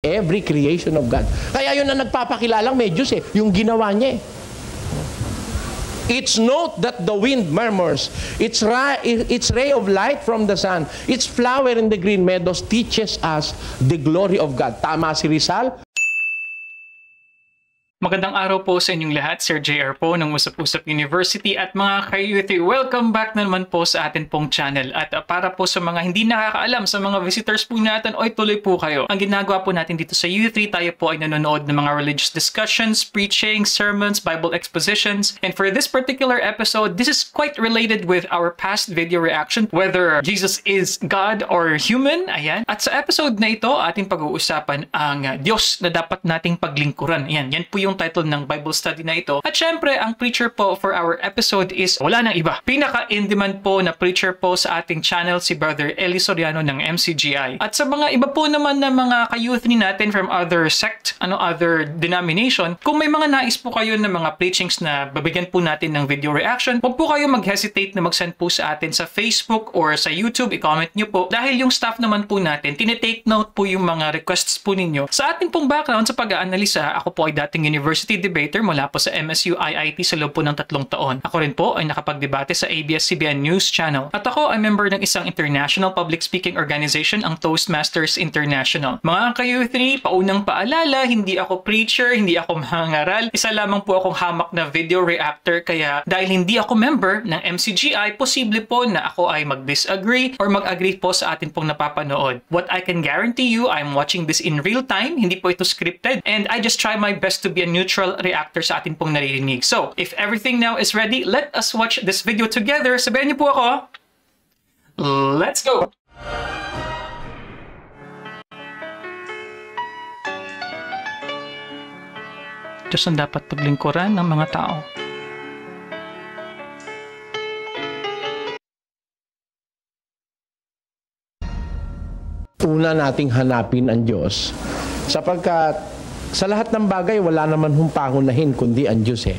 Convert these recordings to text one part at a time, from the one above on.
every creation of God. Kaya yun ang nagpapakilalang may Diyos eh, yung ginawa niya eh. It's note that the wind murmurs. Its ray of light from the sun. Its flower in the green meadows teaches us the glory of God. Tama si Rizal. Magandang araw po sa inyong lahat, Sir JR po ng Usap-Usap University at mga ka-youth. Welcome back na naman po sa atin pong channel. At para po sa mga hindi nakakaalam, sa mga visitors po natin, oy tuloy po kayo. Ang ginagawa po natin dito sa U3, tayo po ay nanonood ng mga religious discussions, preaching, sermons, Bible expositions. And for this particular episode, this is quite related with our past video reaction, whether Jesus is God or human. Ayan. At sa episode na ito, ating pag-uusapan ang Diyos na dapat nating paglingkuran. Ayan, yan po yung title ng Bible study na ito. At syempre, ang preacher po for our episode is wala nang iba. Pinaka-in-demand po na preacher po sa ating channel si Brother Eli Soriano ng MCGI. At sa mga iba po naman na mga ka-youth ni natin from other sect, other denomination, kung may mga nais po kayo na mga preachings na babigyan po natin ng video reaction, huwag po kayo mag-hesitate na mag-send po sa atin sa Facebook or sa YouTube. I-comment nyo po. Dahil yung staff naman po natin, tinitake note po yung mga requests po ninyo. Sa ating pong background sa pag-aanalisa, ako po ay dating university debater mula po sa MSU IIT sa loob po ng 3 taon. Ako rin po ay nakapagdebate sa ABS-CBN News Channel. At ako ay member ng isang international public speaking organization, ang Toastmasters International. Mga ka-youth, paunang paalala, hindi ako preacher, hindi ako mangaral. Isa lamang po akong hamak na video reactor, kaya dahil hindi ako member ng MCGI, posible po na ako ay mag-disagree or mag-agree po sa atin pong napapanood. What I can guarantee you, I'm watching this in real time, hindi po ito scripted, and I just try my best to be a neutral reactor sa atin pong naririnig. So, if everything now is ready, let us watch this video together. Sabihan niyo po ako. Let's go! Diyos ang dapat paglingkuran ng mga tao. Una nating hanapin ang Diyos sapagkat sa lahat ng bagay wala naman hong pangunahin kundi ang Diyos eh.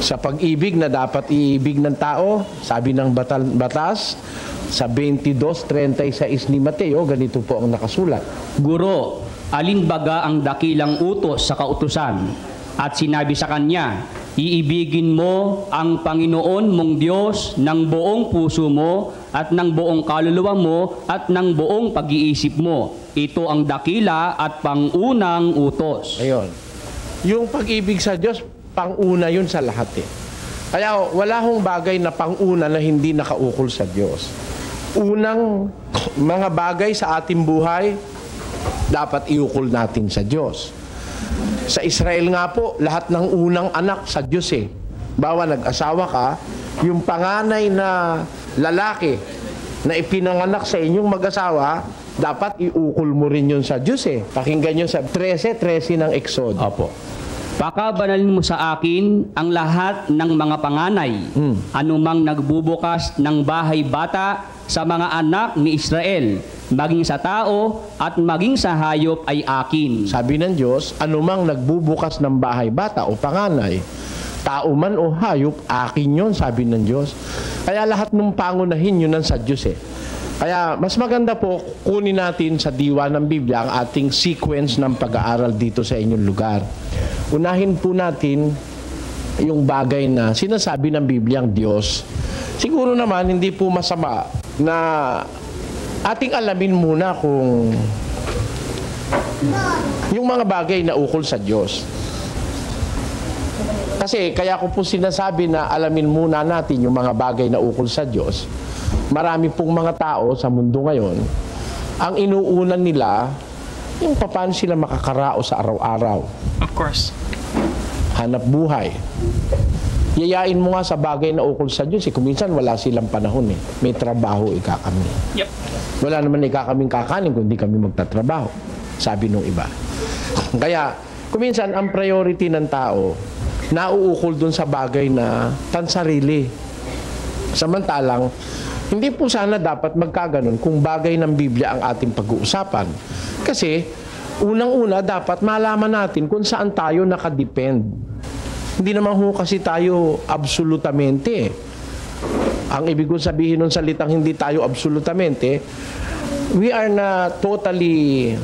Sa pag-ibig na dapat iibig ng tao, sabi ng batas sa 22:36 ni Mateo, ganito po ang nakasulat. Guro, alin baga ang dakilang utos sa kautusan? At sinabi sa kanya, iibigin mo ang Panginoon mong Diyos ng buong puso mo at ng buong kaluluwa mo at ng buong pag-iisip mo. Ito ang dakila at pangunang utos. Ayun. Yung pag-ibig sa Diyos, panguna yun sa lahat eh. Kaya wala hong bagay na panguna na hindi nakaukol sa Diyos. Unang mga bagay sa ating buhay, dapat iukol natin sa Diyos. Sa Israel nga po, lahat ng unang anak sa Diyos eh. Bawa nag-asawa ka, yung panganay na lalaki na ipinanganak sa inyong mag-asawa, dapat iukol mo rin yun sa Diyos eh. Pakinggan nyo sa 13:13 ng Exod. Opo. Pakabanalin mo sa akin ang lahat ng mga panganay, anumang nagbubukas ng bahay bata sa mga anak ni Israel, maging sa tao at maging sa hayop ay akin. Sabi ng Diyos, anumang nagbubukas ng bahay bata o panganay, tao man o hayop, akin yun, sabi ng Diyos. Kaya lahat ng pangunahin yun sa Diyos eh. Kaya mas maganda po kunin natin sa diwa ng Biblia ang ating sequence ng pag-aaral dito sa inyong lugar. Unahin po natin yung bagay na sinasabi ng Biblia ang Diyos. Siguro naman hindi po masama na ating alamin muna kung yung mga bagay na ukol sa Diyos. Kasi kaya ko po sinasabi na alamin muna natin yung mga bagay na ukol sa Diyos. Marami pong mga tao sa mundo ngayon, ang inuunan nila yung paano sila makakarao sa araw-araw. Of course. Hanap buhay. Yayain mo nga sa bagay na ukol sa Diyos. Kung minsan wala silang panahon eh. May trabaho ikakami. Yep. Wala naman ikakaming kakanin kung di kami magtatrabaho. Sabi nung iba. Kaya, kung minsan ang priority ng tao, nauukol dun sa bagay na tansarili. Samantalang, hindi po sana dapat magkaganon kung bagay ng Biblia ang ating pag-uusapan. Kasi, unang-una dapat malaman natin kung saan tayo nakadepend. Hindi naman ho kasi tayo absolutamente. Ang ibig kong sabihin ng salitang hindi tayo absolutamente, we are not totally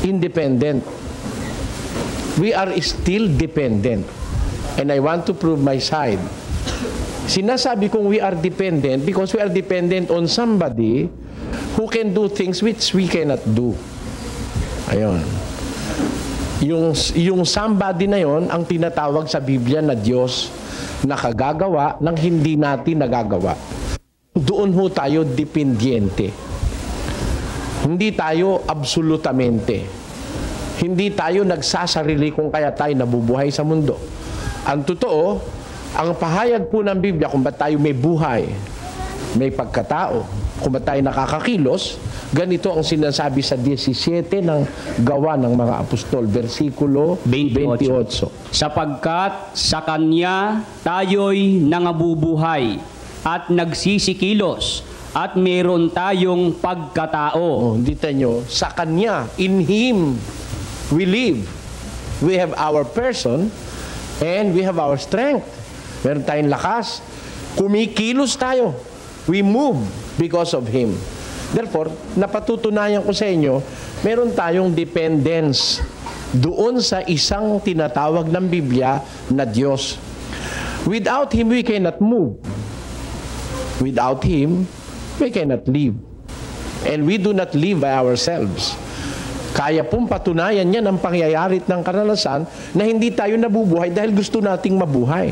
independent. We are still dependent. And I want to prove my side. Sinasabi kong we are dependent because we are dependent on somebody who can do things which we cannot do. Ayun. Yung somebody na yon ang tinatawag sa Biblia na Diyos na kagagawa ng hindi natin nagagawa. Doon ho tayo dependiente. Hindi tayo absolutamente. Hindi tayo nagsasarili kung kaya tayo nabubuhay sa mundo. Ang totoo, ang pahayag po ng Biblia kung ba't tayo may buhay, may pagkatao, kung ba't tayo nakakakilos, ganito ang sinasabi sa 17 ng Gawa ng mga Apostol, versikulo 28. Sapagkat sa Kanya tayo'y nangabubuhay at nagsisikilos at meron tayong pagkatao. Dito nyo, sa Kanya, in Him, we live. We have our person and we have our strength. Meron tayong lakas. Kumikilos tayo. We move because of Him. Therefore, napatutunayan ko sa inyo, meron tayong dependence doon sa isang tinatawag ng Biblia na Diyos. Without Him, we cannot move. Without Him, we cannot live. And we do not live by ourselves. Kaya pong patunayan yan ang pangyayari ng karanasan na hindi tayo nabubuhay dahil gusto nating mabuhay.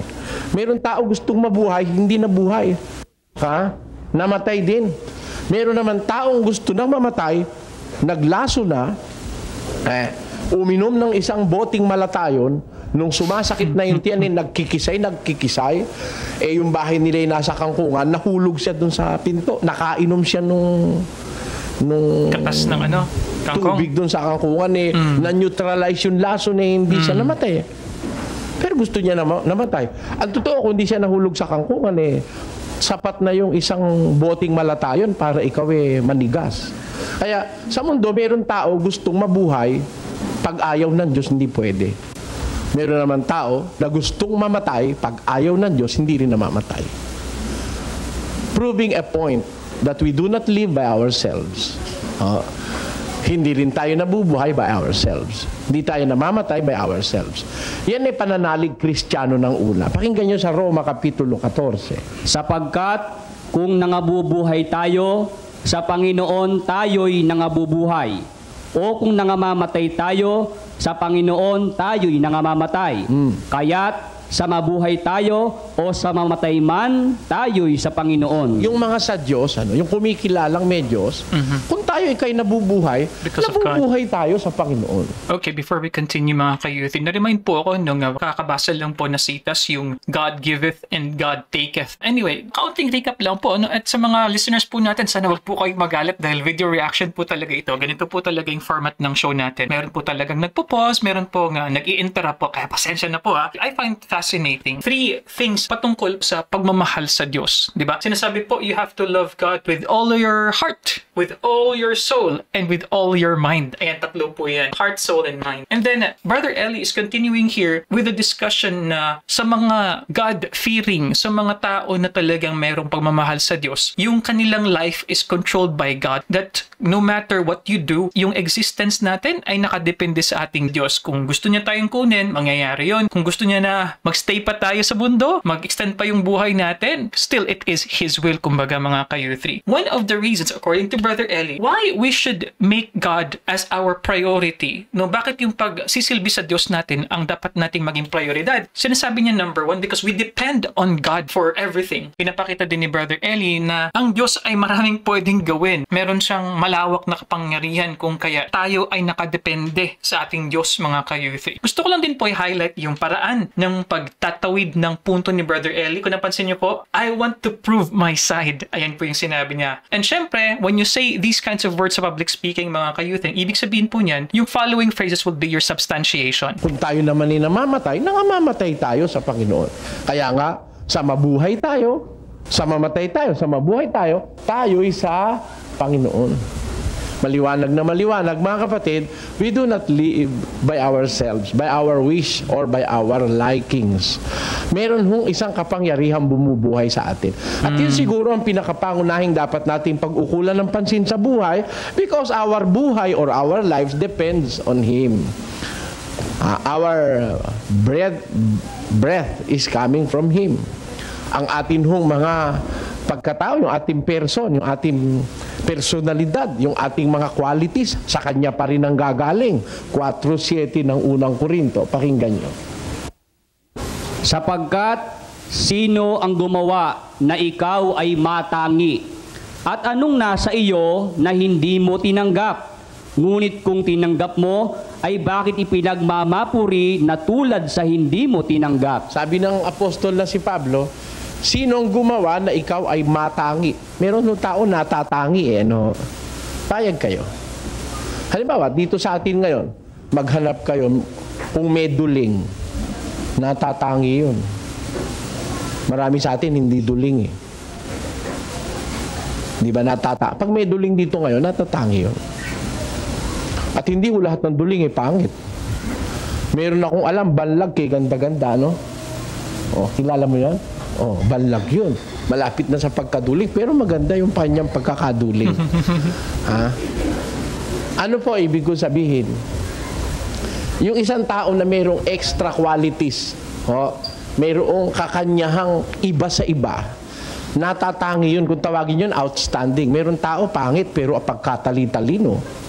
Meron tao gustong mabuhay, hindi nabuhay. Namatay din. Meron naman taong gusto nang mamatay, naglaso na, uminom ng isang boting malatayon, nung sumasakit na yung tiyan, nagkikisay, yung bahay nila yung nasa kangkungan, nahulog siya dun sa pinto, nakainom siya nung katas ng kangkong. Tubig dun sa kangkungan, na-neutralize yung laso na hindi siya namatay. Pero gusto niya namatay. Ang totoo, kung hindi siya nahulog sa kangkungan, sapat na yung isang boting malatayon para ikaw manigas. Kaya sa mundo, meron tao gustong mabuhay, pag ayaw ng Diyos, hindi pwede. Meron naman tao na gustong mamatay, pag ayaw ng Diyos, hindi rin namamatay. Proving a point that we do not live by ourselves. Hindi rin tayo nabubuhay by ourselves. Hindi tayo namamatay by ourselves. Yan ay pananalig Kristiyano ng una. Pakinggan nyo sa Roma Kapitulo 14. Sapagkat kung nangabubuhay tayo, sa Panginoon tayo'y nangabubuhay. O kung nangamamatay tayo, sa Panginoon tayo'y nangamamatay. Kaya't sa mabuhay tayo o sa mamatay man, tayo'y sa Panginoon. Yung mga sa Diyos, yung kumikilalang may Diyos, kung tayo ikay nabubuhay, nabubuhay tayo sa Panginoon. Okay, before we continue mga ka-youth, na-remind po ako nung kakabasa lang po na citas yung God giveth and God taketh. Anyway, kaunting recap lang po. At sa mga listeners po natin, sana wag po kayong magalit dahil video reaction po talaga ito. Ganito po talaga yung format ng show natin. Meron po talagang nagpo-pause, meron po nga nag-i-interrupt po. Kaya pasensya na po ha. I find fascinating. 3 things patungkol sa pagmamahal sa Diyos. Diba? Sinasabi po, you have to love God with all your heart, with all your soul, and with all your mind. Ayan, 3 po yan. Heart, soul, and mind. And then, Brother Eli is continuing here with a discussion na sa mga God-fearing, sa mga tao na talagang mayroong pagmamahal sa Diyos, yung kanilang life is controlled by God. That no matter what you do, yung existence natin ay nakadepende sa ating Diyos. Kung gusto niya tayong kunin, mangyayari yon. Kung gusto niya na magstay pa tayo sa mundo, mag-extend pa yung buhay natin, still it is His will, kumbaga mga ka-U3. One of the reasons, according to Brother Eli, why we should make God as our priority, no, bakit yung pagsisilbi sa Diyos natin ang dapat nating maging prioridad? Sinasabi niya number 1, because we depend on God for everything. Pinapakita din ni Brother Eli na ang Diyos ay maraming pwedeng gawin. Meron siyang malawak na kapangyarihan kung kaya tayo ay nakadepende sa ating Diyos, mga ka-U3. Gusto ko lang din po i-highlight yung paraan ng pagtatawid ng punto ni Brother Eli. Kung napansin niyo po, I want to prove my side. Ayan po yung sinabi niya. And syempre, when you say these kinds of words sa public speaking, mga ka-youth, ibig sabihin po niyan, yung following phrases will be your substantiation. Kung tayo naman ay namamatay tayo sa Panginoon. Kaya nga, sa mabuhay tayo, sa mamatay tayo, sa mabuhay tayo, tayo'y sa Panginoon. Maliwanag na maliwanag, mga kapatid, we do not live by ourselves, by our wish, or by our likings. Meron hong isang kapangyarihang bumubuhay sa atin. At yun siguro ang pinakapangunahing dapat nating pag-ukulan ng pansin sa buhay because our buhay or our lives depends on Him. Our breath is coming from Him. Ang atin hong mga pagkatao, yung ating person, yung ating personalidad, yung ating mga qualities, sa Kanya pa rin ang gagaling. 4:7 ng unang Korinto. Pakinggan nyo. Sapagkat sino ang gumawa na ikaw ay matangi? At anong nasa iyo na hindi mo tinanggap? Ngunit kung tinanggap mo, ay bakit ipinagmamapuri na tulad sa hindi mo tinanggap? Sabi ng apostol na si Pablo, sino ang gumawa na ikaw ay matangi? Meron ng tao natatangi no? Payag kayo. Halimbawa, dito sa atin ngayon, maghanap kayo kung may duling. Natatangi yun. Marami sa atin hindi duling eh. Di ba Pag may duling dito ngayon, natatangi yun. At hindi ko lahat ng duling eh, pangit. Meron akong alam, banlag kay ganda-ganda, no? Oh, kilala mo yan? Oh, banlag yun. Malapit na sa pagkaduling, pero maganda yung kanyang pagkakaduling. Ha? Ano po ibig ko sabihin? Yung isang tao na mayroong extra qualities, mayroong kakanyahang iba sa iba, natatangi yun. Kung tawagin yun, outstanding. Mayroong tao pangit, pero pagkatali-talino.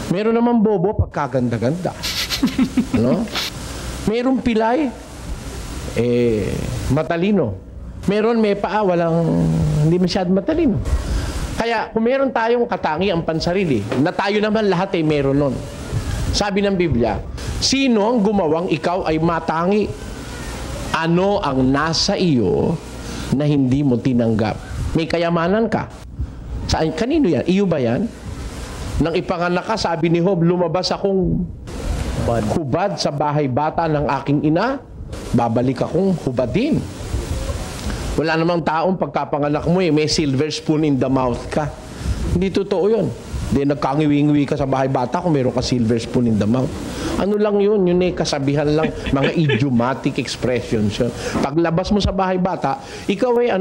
Meron naman bobo, pagkaganda-ganda. No? Mayroong pilay, matalino. Meron may paa, hindi masyadong matalino. Kaya kung meron tayong katangi ang pansarili, na tayo naman lahat ay meron nun. Sabi ng Biblia, sino ang gumawang ikaw ay matangi? Ano ang nasa iyo na hindi mo tinanggap? May kayamanan ka. Kanino yan? Iyo ba yan? Nang ipanganak ka, sabi ni Job, lumabas akong hubad sa bahay bata ng aking ina, babalik akong hubadin. Wala namang taong pagkapanganak mo may silver spoon in the mouth ka. Hindi totoo yun. Hindi nagkangiwi-ngiwi ka sa bahay bata kung meron ka silver spoon in the mouth. Ano lang yun? Yun kasabihan lang, mga idiomatic expressions yun. Paglabas mo sa bahay bata, ikaw ay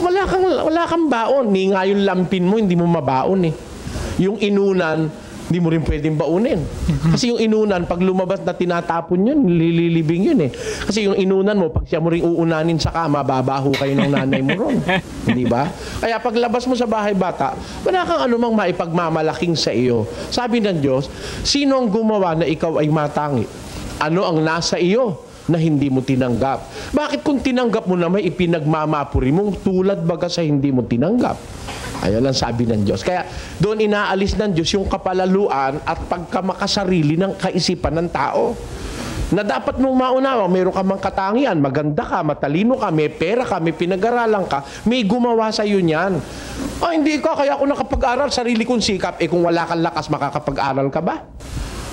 wala kang baon. Ni nga yung lampin mo, hindi mo mabaon eh. Yung inunan, hindi mo rin pwedeng baunin. Kasi yung inunan, pag lumabas na tinatapon yun, lililibing yun eh. Kasi yung inunan mo, pag siya mo rin uunanin sa kama, babaho kayo ng nanay mo ron. Hindi ba? Kaya paglabas mo sa bahay bata, wala kang anumang maipagmamalaking sa iyo. Sabi ng Diyos, sino ang gumawa na ikaw ay matangi? Ano ang nasa iyo na hindi mo tinanggap? Bakit kung tinanggap mo na may ipinagmamapuri mong tulad baga sa hindi mo tinanggap? Ayun ang sabi ng Diyos. Kaya doon inaalis ng Diyos yung kapalaluan at pagkamakasarili ng kaisipan ng tao. Na dapat mong maunawa, mayroon ka mang katangian, maganda ka, matalino ka, may pera ka, may pinag-aralan ka, may gumawa sa iyo niyan. Hindi ka, kaya ako nakapag-aral, sarili kong sikap. Kung wala kang lakas, makakapag-aral ka ba?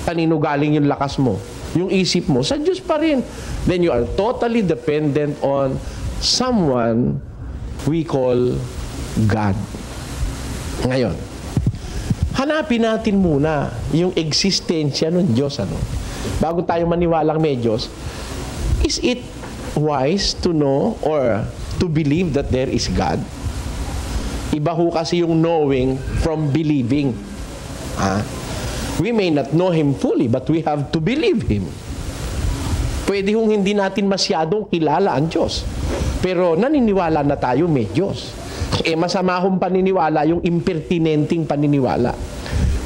Kanino galing yung lakas mo? Yung isip mo, sa Diyos pa rin. Then you are totally dependent on someone we call God. Ngayon, hanapin natin muna yung existensya ng Diyos. Bago tayo maniwalang may Diyos, is it wise to know or to believe that there is God? Iba ho kasi yung knowing from believing. We may not know Him fully, but we have to believe Him. Pwede hong hindi natin masyadong kilala ang Diyos, pero naniniwala na tayo may Diyos. Masama hong paniniwala yung impertinenting paniniwala.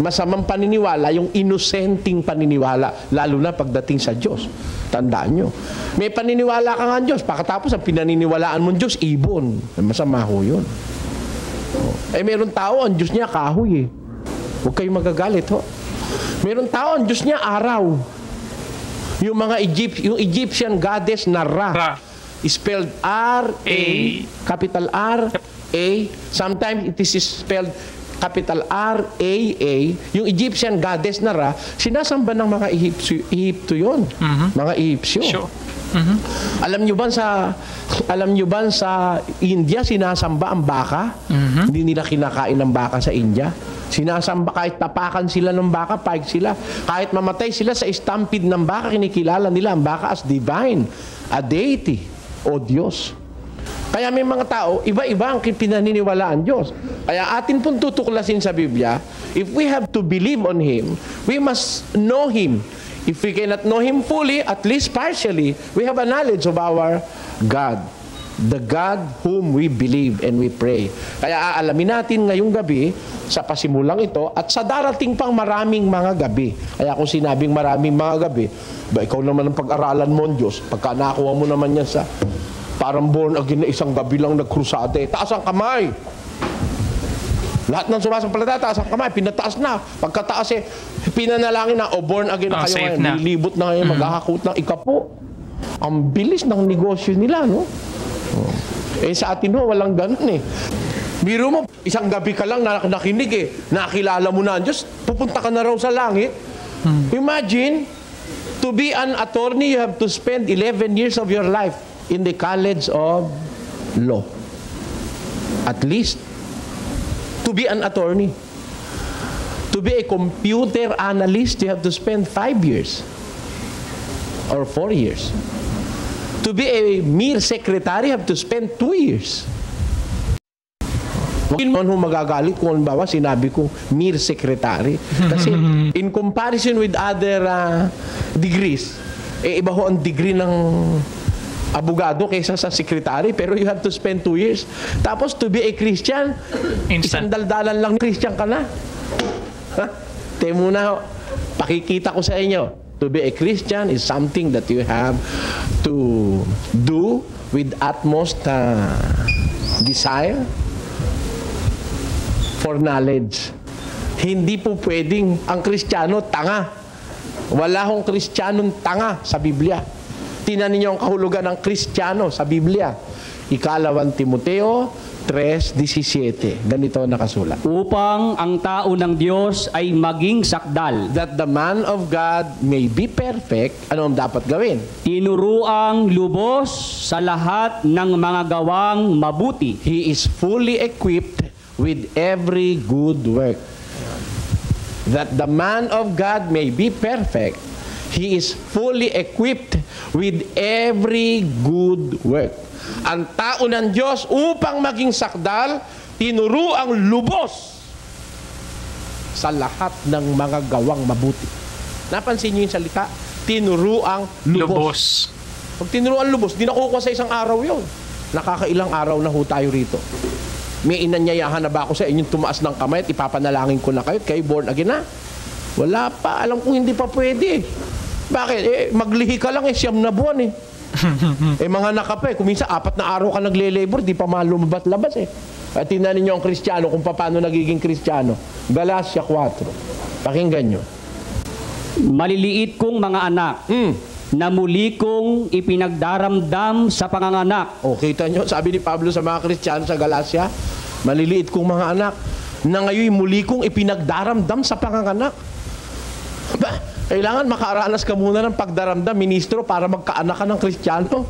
Masamang paniniwala yung inosenteng paniniwala, lalo na pagdating sa Diyos. Tandaan nyo. May paniniwala ka nga ang Diyos, pagkatapos ang pinaniniwalaan mong Diyos, ibon. Masama ho yun. Meron tao, ang Diyos niya kahoy eh. Huwag kayong magagalit ho. Meron tao, ang Diyos niya araw. Yung yung Egyptian goddess na Ra. Spelled R-A, capital R-A. Sometimes it is spelled capital R-A-A. Yung Egyptian goddess na Ra, sinasamba ng mga Ehipto yun. Mga Ehipsyo. Sure. Alam nyo ba sa India, sinasamba ang baka? Hindi nila kinakain ng baka sa India. Sinasamba kahit tapakan sila ng baka, paig sila. Kahit mamatay sila sa stampede ng baka, kinikilala nila ang baka as divine, a deity. o Diyos. Kaya may mga tao, iba-iba ang pinaniniwalaan Diyos. Kaya atin pong tutuklasin sa Biblia, if we have to believe on Him, we must know Him. If we cannot know Him fully, at least partially, we have a knowledge of our God. The God whom we believe and we pray. Kaya aalamin natin ngayong gabi sa pasimulang ito at sa darating pang maraming mga gabi. Kaya kung sinabing maraming mga gabi, ba ikaw naman ang pag-aralan mo ang Diyos, pagka nakuha mo naman yan sa parang born again na isang gabi lang nagkrusade, taas ang kamay. Lahat ng sumasampalataya, taas ang kamay, pinataas na. Pagkataas pinanalangin na, born again na kayo ngayon, nilibot na ngayon, maghahakot ng ikapo. Ang bilis ng negosyo nila, no? Sa atin ho, walang ganun Biro mo, isang gabi ka lang nakinig nakilala mo na ang Diyos, pupunta ka na raw sa langit. Imagine, to be an attorney, you have to spend 11 years of your life in the college of law. At least, to be an attorney. To be a computer analyst, you have to spend 5 years or 4 years. To be a mere secretary, you have to spend 2 years. Huwag naman magagalit kung halimbawa sinabi kong mere secretary. Kasi in comparison with other degrees, iba ho ang degree ng abogado kaysa sa secretary, pero you have to spend 2 years. Tapos to be a Christian, isang daldalan lang Christian ka na. Te muna, pakikita ko sa inyo. To be a Christian is something that you have to do with utmost desire for knowledge. Hindi po pwedeng ang Kristiyano tanga. Wala hong Kristiyanong tanga sa Biblia. Tingnan ninyo ang kahulugan ng Kristiyano sa Biblia. Ikalawang Timoteo 3:17. Ganito nakasulat. Upang ang tao ng Diyos ay maging sakdal. That the man of God may be perfect. Ano ang dapat gawin? Tinuruang lubos sa lahat ng mga gawang mabuti. He is fully equipped with every good work. That the man of God may be perfect. He is fully equipped with every good work. Ang tao ng Diyos upang maging sakdal, tinuruang lubos sa lahat ng mga gawang mabuti. Napansin niyo yung salita? Tinuruang lubos. Pag tinuruang lubos, di nakukuha sa isang araw yun. Nakakailang araw na ho tayo rito. May inanyayahan na ba ako sa inyong tumaas ng kamay at ipapanalangin ko na kayo born again na? Wala pa. Alam kong hindi pa pwede. Bakit? Maglihi ka lang 9 na buwan mga nakapa kung minsan 4 na araw ka nagle-labor, di pa malumabas-labas At tingnan ninyo ang Kristiyano kung paano nagiging Kristiyano. Galatia 4. Pakinggan nyo. Maliliit kong mga anak, na muli kong ipinagdaramdam sa panganganak. Kita nyo, sabi ni Pablo sa mga Kristiyano sa Galatia, maliliit kong mga anak, na ngayon muli kong ipinagdaramdam sa panganganak. Kailangan makaranas ka muna ng pagdaramdam, ministro, para magkaanak ka ng Kristiyano.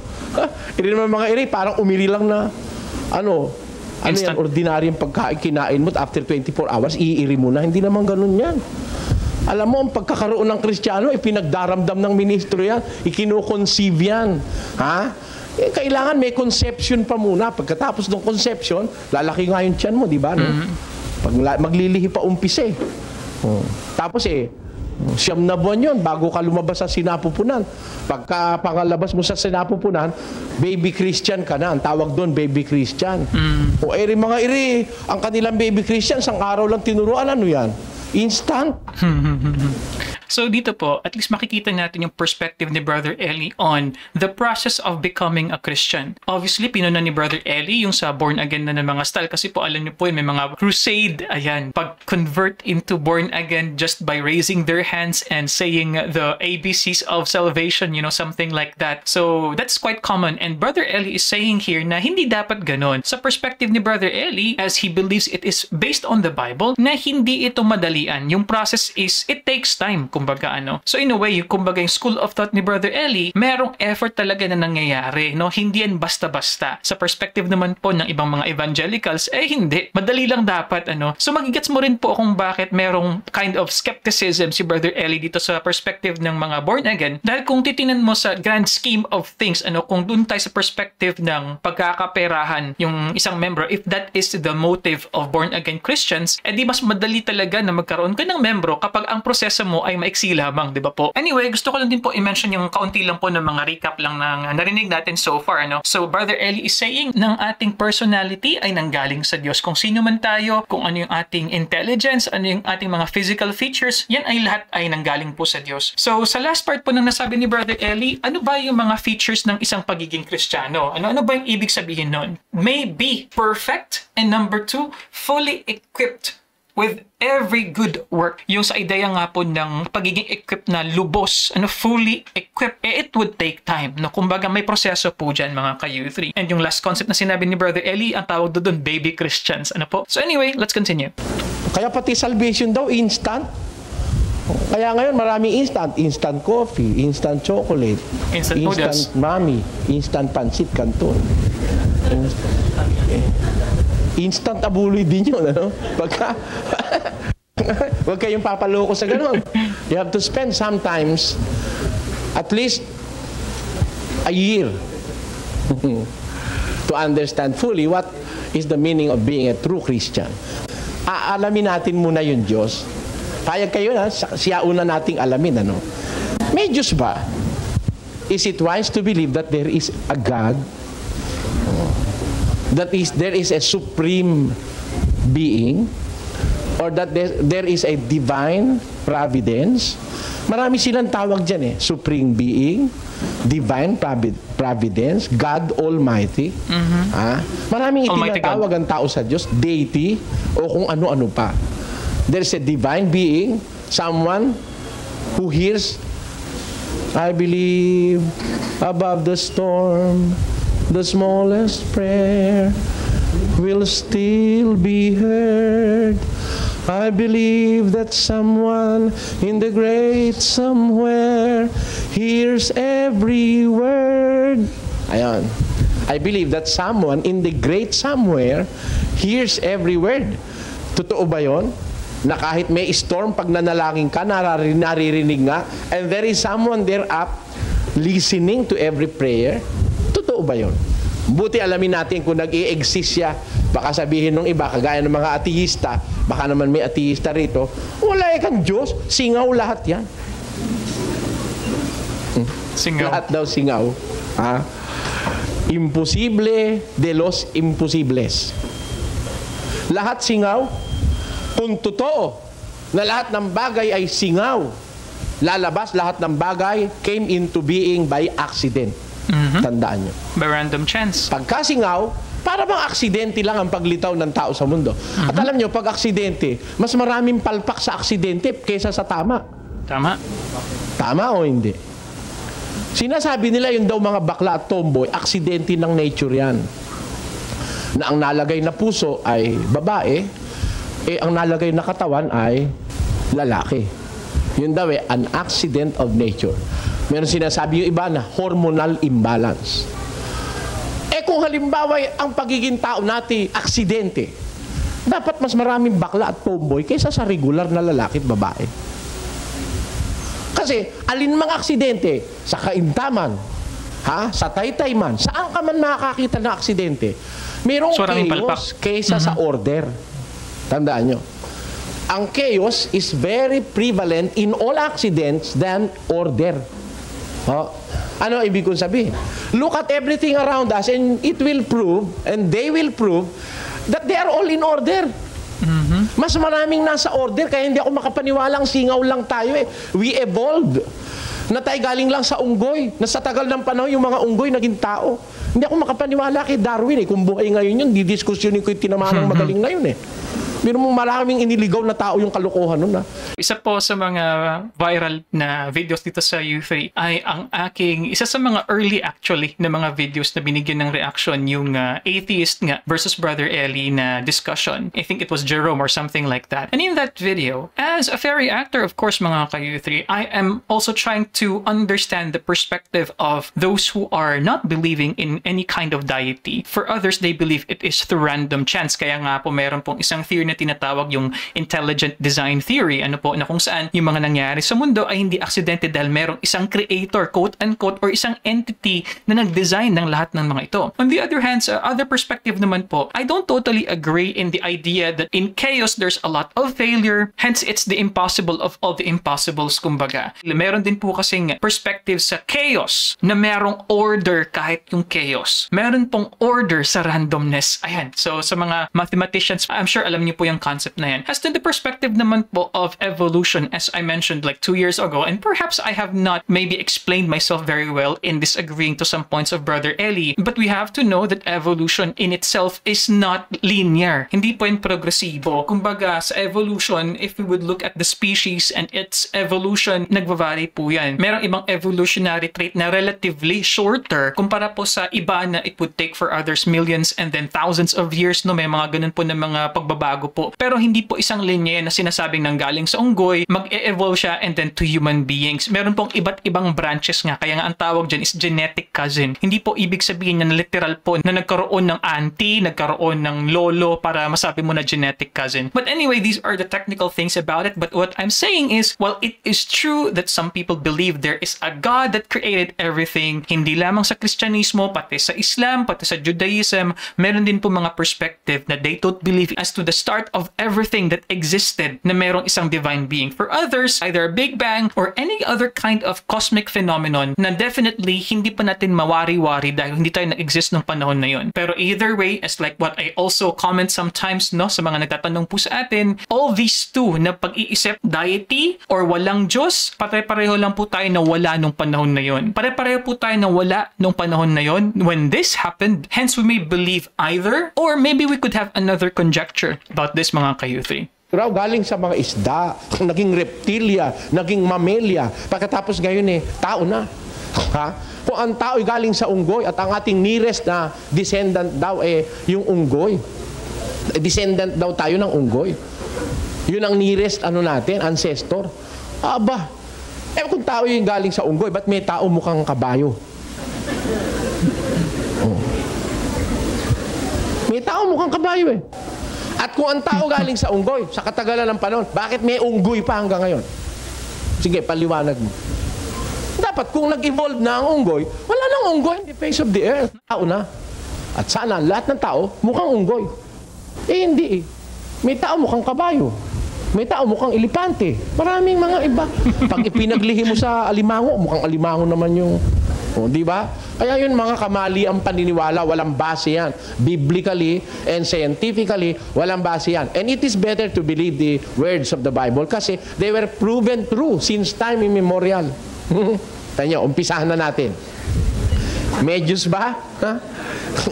Iri naman mga parang umiri lang na, yan, ordinaryong pagkain kinain mo, after 24 hours, iiri mo na. Hindi naman ganun yan. Alam mo, ang pagkakaroon ng Kristiyano, pinagdaramdam ng ministro yan, ikinukonceive yan. Kailangan may conception pa muna. Pagkatapos ng conception, lalaki nga yung tiyan mo, di ba? Maglilihi pa umpisa Tapos 9 na buwan yun bago ka lumabas sa sinapupunan. Pagka pangalabas mo sa sinapupunan, baby Christian ka na. Ang tawag doon, baby Christian. O mga ang kanilang baby Christian, isang araw lang tinuruan, ano yan? Instant. So dito po, at least makikita natin yung perspective ni Brother Eli on the process of becoming a Christian. Obviously, pinuna ni Brother Eli yung sa born again na ng mga style kasi po alam niyo po may mga crusade, pag-convert into born again just by raising their hands and saying the ABCs of salvation, something like that. So that's quite common, and Brother Eli is saying here na hindi dapat ganon. Sa perspective ni Brother Eli, as he believes it is based on the Bible, na hindi ito madalian. Yung process it takes time. kumbaga ano. So in a way, kumbaga yung school of thought ni Brother Eli, merong effort talaga na nangyayari, no? Hindi yan basta-basta. Sa perspective naman po ng ibang mga evangelicals, hindi. Madali lang dapat, ano. So magigets mo rin po kung bakit merong kind of skepticism si Brother Eli dito sa perspective ng mga born again. Dahil kung titinan mo sa grand scheme of things, ano, kung dun tayo sa perspective ng pagkakaperahan yung isang member, if that is the motive of born again Christians, di mas madali talaga na magkaroon ka ng membro kapag ang proseso mo ay maiksi lamang, di ba po? Anyway, gusto ko lang din po i-mention yung kaunti lang po ng mga recap lang ng narinig natin so far, ano? So, Brother Eli is saying ng ating personality ay nanggaling sa Diyos. Kung sino man tayo, kung ano yung ating intelligence, ano yung ating mga physical features, yan ay lahat ay nanggaling po sa Diyos. So, sa last part po ng nasabi ni Brother Eli, ano ba yung mga features ng isang pagiging Kristiyano? Ano ba yung ibig sabihin nun? May be perfect, and number 2, fully equipped with every good work. Yung sa ideya nga po ng pagiging equipped na lubos, fully equipped, it would take time. No? Kumbaga may proseso po dyan mga ka-U3. And yung last concept na sinabi ni Brother Eli, ang tawag doon, baby Christians. Ano po? So anyway, let's continue. Kaya pati salvation daw, instant. Kaya ngayon maraming instant. Instant coffee, instant chocolate, Instant noodles. mami, instant pancit canton. Instant abuloy din yun, ano? Pagka, huwag kayong papaloko sa ganun. You have to spend sometimes at least a year to understand fully what is the meaning of being a true Christian. Aalamin natin muna yung Diyos. Payag kayo na, siya una nating alamin, ano? May Diyos ba? Is it wise to believe that there is a God? There is a supreme being, or that there is a divine providence. Marami silang tawag dyan supreme being, divine providence, God Almighty. Maraming itinatawag ang tao sa Diyos, deity, o kung ano-ano pa. There's a divine being, someone who hears, I believe, above the storm, the smallest prayer will still be heard. I believe that someone in the great somewhere hears every word. Ayan. I believe that someone in the great somewhere hears every word. Totoo ba yun? Na kahit may storm, pag nanalangin ka, naririnig nga, and there is someone there up listening to every prayer. Totoo ba yun? Buti alamin natin kung nag-i-exist siya. Baka sabihin ng iba, kagaya ng mga ateista, baka naman may ateista rito, wala kang Diyos, singaw lahat yan. Singaw. Lahat daw singaw. Imposible de los imposibles. Lahat singaw. Kung totoo na lahat ng bagay ay singaw, lalabas lahat ng bagay came into being by accident. Tandaan nyo. By random chance. Pagkasingaw, para bang aksidente lang ang paglitaw ng tao sa mundo. At alam nyo, pag aksidente, mas maraming palpak sa aksidente kaysa sa tama. Tama. Tama o hindi? Sinasabi nila yung daw mga bakla at tomboy, aksidente ng nature yan. Na ang nalagay na puso ay babae, ang nalagay na katawan ay lalaki. Yun daw an accident of nature. Meron sinasabi yung iba na hormonal imbalance. Kung halimbawa ang pagiging tao natin aksidente, dapat mas maraming bakla at tomboy kaysa sa regular na lalaki at babae. Kasi alin mang aksidente, sa kaintaman, sa taytay man, saan ka man makakakita ng aksidente, mayroong chaos kaysa sa order. Tandaan nyo. Ang chaos is very prevalent in all accidents than order. Ano ibig kong sabihin? Look at everything around us and it will prove, and they will prove, that they are all in order. Mas maraming nasa order, kaya hindi ako makapaniwalang singaw lang tayo We evolved. Na tayo galing lang sa unggoy. Na sa tagal ng panahon, yung mga unggoy naging tao. Hindi ako makapaniwala kay Darwin Kung buhay ngayon yun, didiskusyonin ko yung tinamaan ng magaling ngayon Pero maraming iniligaw na tao yung kalokohan nun. Isa po sa mga viral na videos dito sa U3 ay ang aking, isa sa mga early actually na mga videos na binigyan ng reaction, yung atheist nga versus Brother Eli na discussion. I think it was Jerome or something like that. And in that video, as a fairy actor, of course mga ka-U3, I am also trying to understand the perspective of those who are not believing in any kind of deity. For others, they believe it is through random chance. Kaya nga po meron pong isang theory na tinatawag yung intelligent design theory, ano po, na kung saan yung mga nangyari sa mundo ay hindi aksidente dahil merong isang creator, quote-unquote, or isang entity na nag-design ng lahat ng mga ito. On the other hand, sa other perspective naman po, I don't totally agree in the idea that in chaos, there's a lot of failure, hence it's the impossible of all the impossibles, kumbaga. Meron din po kasing perspective sa chaos na merong order kahit yung chaos. Meron pong order sa randomness. Ayan. So, sa mga mathematicians, I'm sure alam niyo po yung concept na yan. As to the perspective naman po of evolution, as I mentioned like 2 years ago, and perhaps I have not maybe explained myself very well in disagreeing to some points of Brother Eli, but we have to know that evolution in itself is not linear. Hindi po yung progresibo. Kumbaga, sa evolution, if we would look at the species and its evolution, nagvavary po yan. Merong ibang evolutionary trait na relatively shorter kumpara po sa iba na it would take for others millions and then thousands of years, no? May mga ganun po ng mga pagbabago po. Pero hindi po isang linya na sinasabing nanggaling sa unggoy, mag-e-evolve siya and then to human beings. Meron pong iba't ibang branches nga. Kaya nga ang tawag dyan is genetic cousin. Hindi po ibig sabihin na literal po na nagkaroon ng auntie, nagkaroon ng lolo para masabi mo na genetic cousin. But anyway, these are the technical things about it. But what I'm saying is, while it is true that some people believe there is a God that created everything, hindi lamang sa Kristyanismo, pati sa Islam, pati sa Judaism, meron din po mga perspective na they don't believe as to the start of everything that existed na merong isang divine being. For others, either a Big Bang or any other kind of cosmic phenomenon na definitely hindi pa natin mawari-wari dahil hindi tayo nag-exist nung panahon na yun. Pero either way, as like what I also comment sometimes, no, sa mga nagtatanong po sa atin, all these two na pag-iisip, deity or walang Diyos, pare-pareho lang po tayo na wala nung panahon na yun. Pare-pareho po tayo na wala nung panahon na yun when this happened. Hence, we may believe either or maybe we could have another conjecture about this, mga ka-U3. Raw galing sa mga isda, naging reptilia, naging mammalia, pagkatapos ngayon tao na. Ha? Kung ang tao ay galing sa unggoy at ang ating nearest na descendant daw yung unggoy. Descendant daw tayo ng unggoy. Yun ang nearest natin, ancestor. Aba, kung tao yung galing sa unggoy, ba't may tao mukhang kabayo? May tao mukhang kabayo At kung ang tao galing sa unggoy, sa katagalan ng panahon, bakit may unggoy pa hanggang ngayon? Sige, paliwanag mo. Dapat kung nag-evolve na ang unggoy, wala nang unggoy in the face of the earth. Tao na. At sana lahat ng tao mukhang unggoy. Hindi May tao mukhang kabayo. May tao mukhang elepante. Maraming mga iba. Pag ipinaglihi mo sa alimango, mukhang alimango naman yung... di ba? Kaya yun mga kamali ang paniniwala, walang base yan. Biblically and scientifically, walang base yan. And it is better to believe the words of the Bible kasi they were proven true since time immemorial. Tanya, umpisahan na natin. Medyos ba? Ha?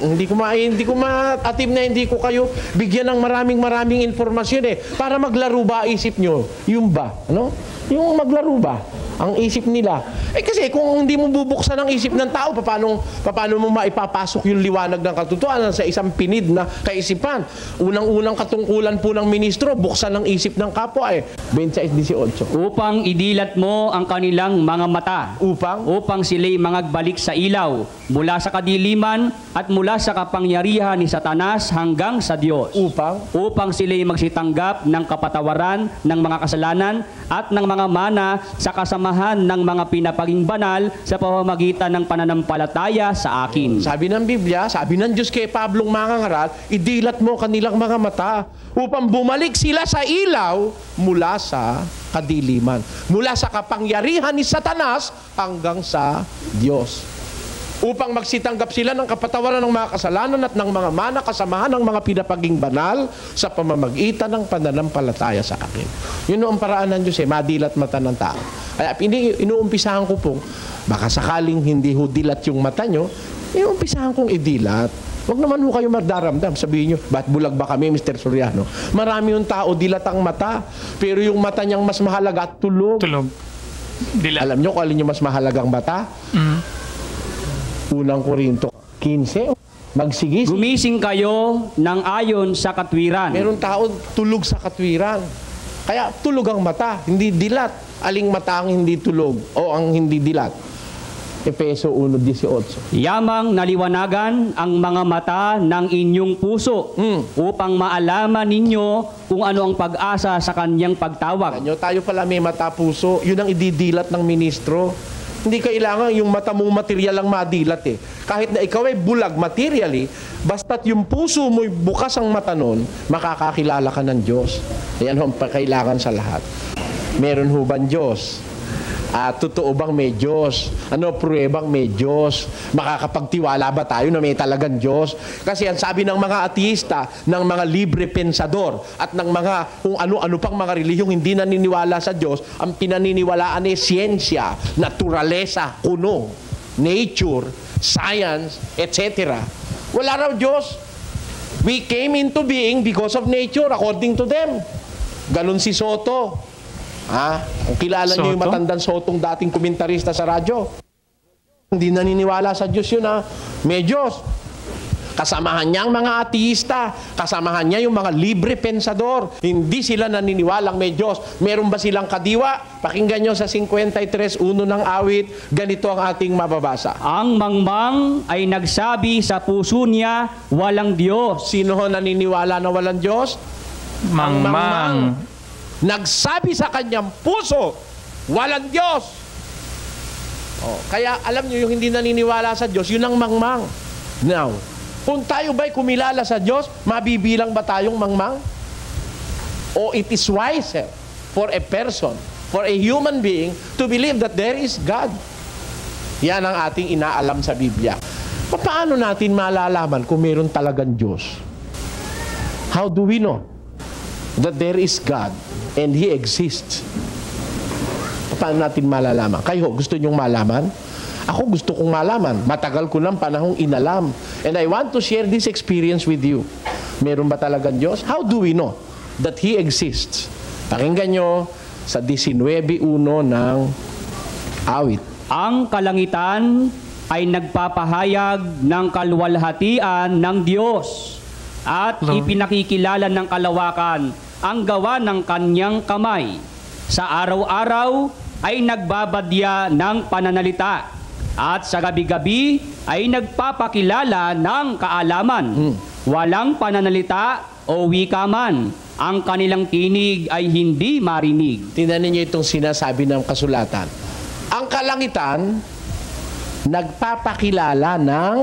Hindi ko ma-atib na hindi ko kayo bigyan ng maraming informasyon para maglaro ba isip nyo? Yung ba? Ano? Yung maglaro ba? Ang isip nila. Kasi kung hindi mo bubuksan ang isip ng tao, paano mo maipapasok yung liwanag ng katotohanan sa isang pinid na kaisipan? Unang-unang katungkulan po ng ministro, buksan ang isip ng kapwa 26-18. Upang idilat mo ang kanilang mga mata. Upang sila'y mangagbalik sa ilaw, mula sa kadiliman at mula sa kapangyarihan ni Satanas hanggang sa Diyos. Upang sila'y magsitanggap ng kapatawaran ng mga kasalanan at ng mga mana sa kasamahan ng mga pinapaging banal sa pamamagitan ng pananampalataya sa akin. Sabi ng Biblia, sabi ng Diyos kay Pablong mangangaral, idilat mo kanilang mga mata upang bumalik sila sa ilaw mula sa kadiliman, mula sa kapangyarihan ni Satanas hanggang sa Diyos. Upang magsitanggap sila ng kapatawaran ng mga kasalanan at ng mga mana kasamahan ng mga pinapaging banal sa pamamagitan ng pananampalataya sa akin. Yun ang paraan ng Diyos madilat mata ng tao. Kaya inuumpisahan ko pong, baka sakaling hindi ho dilat yung mata nyo, inuumpisahan kong idilat. Huwag naman ho kayo magdaramdam. Sabihin nyo, ba't bulag ba kami, Mr. Soriano? Marami yung tao, dilat ang mata. Pero yung mata niyang mas mahalaga, tulog. Tulog. Dilat. Alam nyo kung alin yung mas mahalagang mata? Unang Korinto 15. Magsigis. Gumising kayo ng ayon sa katwiran. Meron tao tulog sa katwiran. Kaya tulog ang mata, hindi dilat. Aling mata ang hindi tulog o ang hindi dilat? Efeso 1:18. Yamang naliwanagan ang mga mata ng inyong puso upang maalaman ninyo kung ano ang pag-asa sa kanyang pagtawag. Tayo pala may mata puso, yun ang ididilat ng ministro. Hindi kailangan yung mata mong material lang madilat eh. Kahit na ikaw ay bulag materially, basta't yung puso mo'y bukas ang mata nun, makakakilala ka ng Diyos. Yan ang kailangan sa lahat. Meron ho bang Diyos? Totoo bang may Diyos? Ano, pruwebang may Diyos? Makakapagtiwala ba tayo na may talagang Diyos? Kasi ang sabi ng mga ateista, ng mga libre pensador, at ng mga kung ano-ano pang mga relihiyong hindi naniniwala sa Diyos, ang pinaniniwalaan ay siyensya, naturalesa, kuno, nature, science, etc. Wala raw Diyos. We came into being because of nature, according to them. Ganon si Soto. Kung kilala niyo yung matandang Sotong dating komentarista sa radyo, hindi naniniwala sa Diyos yun may Diyos. Kasamahan niya ang mga ateista, kasamahan niya yung mga libre pensador. Hindi sila naniniwalang may Diyos. Meron ba silang kadiwa? Pakinggan niyo sa 53:1 ng awit, ganito ang ating mababasa. Ang mangmang ay nagsabi sa puso niya, walang Diyos. Sino ho naniniwala na walang Diyos? Mangmang. Nagsabi sa kanyang puso, walang Diyos. Kaya alam niyo yung hindi naniniwala sa Diyos, yun ang mangmang. Now, kung tayo ba'y kumilala sa Diyos, mabibilang ba tayong mangmang? O it is wiser for a person, for a human being, to believe that there is God. Yan ang ating inaalam sa Biblia. Paano natin malalaman kung meron talagang Diyos? How do we know that there is God and He exists? Paano natin malalaman? Kayo, gusto nyong malaman? Ako gusto kong malaman. Matagal ko ng panahong inalam. And I want to share this experience with you. Meron ba talagang Diyos? How do we know that He exists? Pakinggan nyo sa 19:1 ng awit. Ang kalangitan ay nagpapahayag ng kaluwalhatian ng Diyos at ipinakikilala ng kalawakan ang gawa ng kanyang kamay. Sa araw-araw ay nagbabadya ng pananalita at sa gabi-gabi ay nagpapakilala ng kaalaman. Walang pananalita o wika man. Ang kanilang tinig ay hindi marinig. Tingnan niyo itong sinasabi ng kasulatan. Ang kalangitan nagpapakilala ng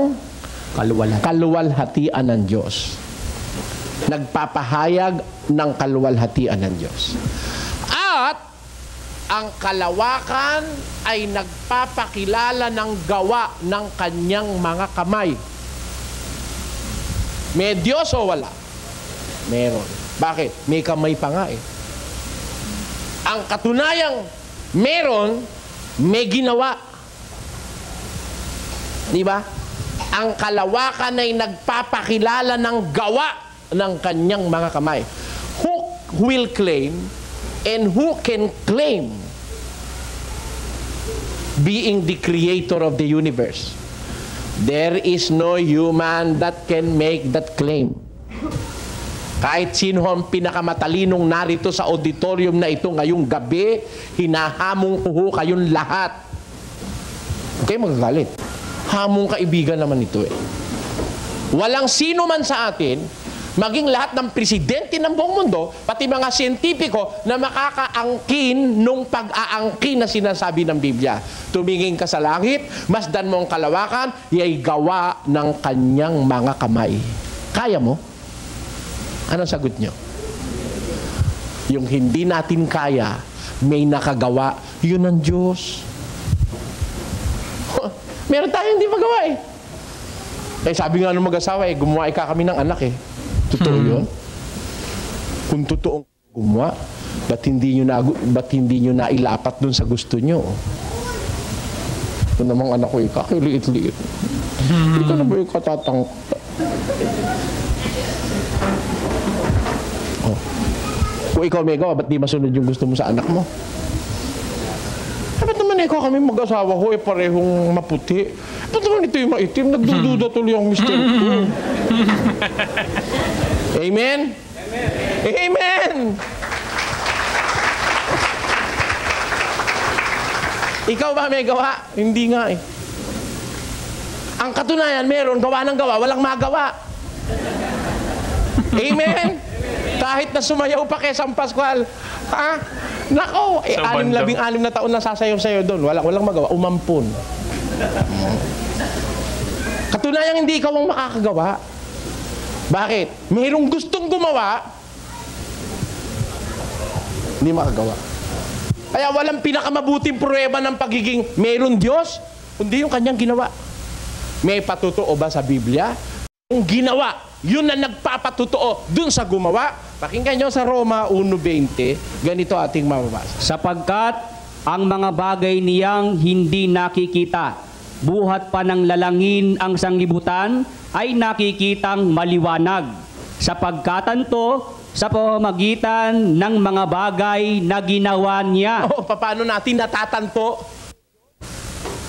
kaluwalhatian ng Diyos. Nagpapahayag ng kaluwalhatian ng Diyos. At ang kalawakan ay nagpapakilala ng gawa ng kanyang mga kamay. May Diyos o wala? Meron. Bakit? May kamay pa nga eh. Ang katunayang meron, may ginawa. Di ba? Ang kalawakan ay nagpapakilala ng gawa ng kanyang mga kamay. Who will claim and who can claim being the creator of the universe? There is no human that can make that claim. Kahit sino ang pinakamatalinong narito sa auditorium na ito ngayong gabi, hinahamong ko kayong lahat. Okay, magagalit. Hamong kaibigan naman ito eh. Walang sino man sa atin, maging lahat ng presidente ng buong mundo, pati mga siyentipiko na makakaangkin nung pag-aangkin na sinasabi ng Biblia. Tumingin ka sa langit, masdan mo ang kalawakan, iya'y gawa ng kanyang mga kamay. Kaya mo? Anong sagot nyo? Yung hindi natin kaya, may nakagawa, yun ang Diyos. Meron tayong hindi magawa eh. Sabi nga ng mag-asawa gumawa kami ng anak eh. Totoo yun? Kung totoong gumawa, ba't hindi nyo na ilapat dun sa gusto nyo? Ito namang anak ko kakiliit-liit. Hindi ka na ba katatang Oh. Kung ikaw may gawa, ba't di masunod yung gusto mo sa anak mo? Ba't naman ikaw kami mag-asawa ko, parehong maputi? Ba't naman ito yung maitim? Nagdududa tuloy ang mister ko. Amen? Amen! Ikaw ba may gawa? Hindi nga eh. Ang katunayan, meron gawa ng gawa, walang magawa. Amen? Kahit na sumayaw pa kay San Pascual, ha? Nako, 16 na taon na sasayaw sa'yo doon. Walang magawa, umampun. Katunayan, hindi ikaw ang makakagawa. Bakit? Mayroong gustong gumawa, hindi makagawa. Kaya walang pinakamabuting pruweba ng pagiging meron Diyos, kundi yung kanyang ginawa. May patotoo ba sa Biblia? Yung ginawa, yun na nagpapatotoo dun sa gumawa. Pakinggan nyo sa Roma 1:20, ganito ating mababasa. Sapagkat ang mga bagay niyang hindi nakikita, buhat pa ng lalangin ang sanglibutan, ay nakikitang maliwanag. Sapagkatanto, sa pamamagitan ng mga bagay na ginawa niya. Oh, paano natin natatanto?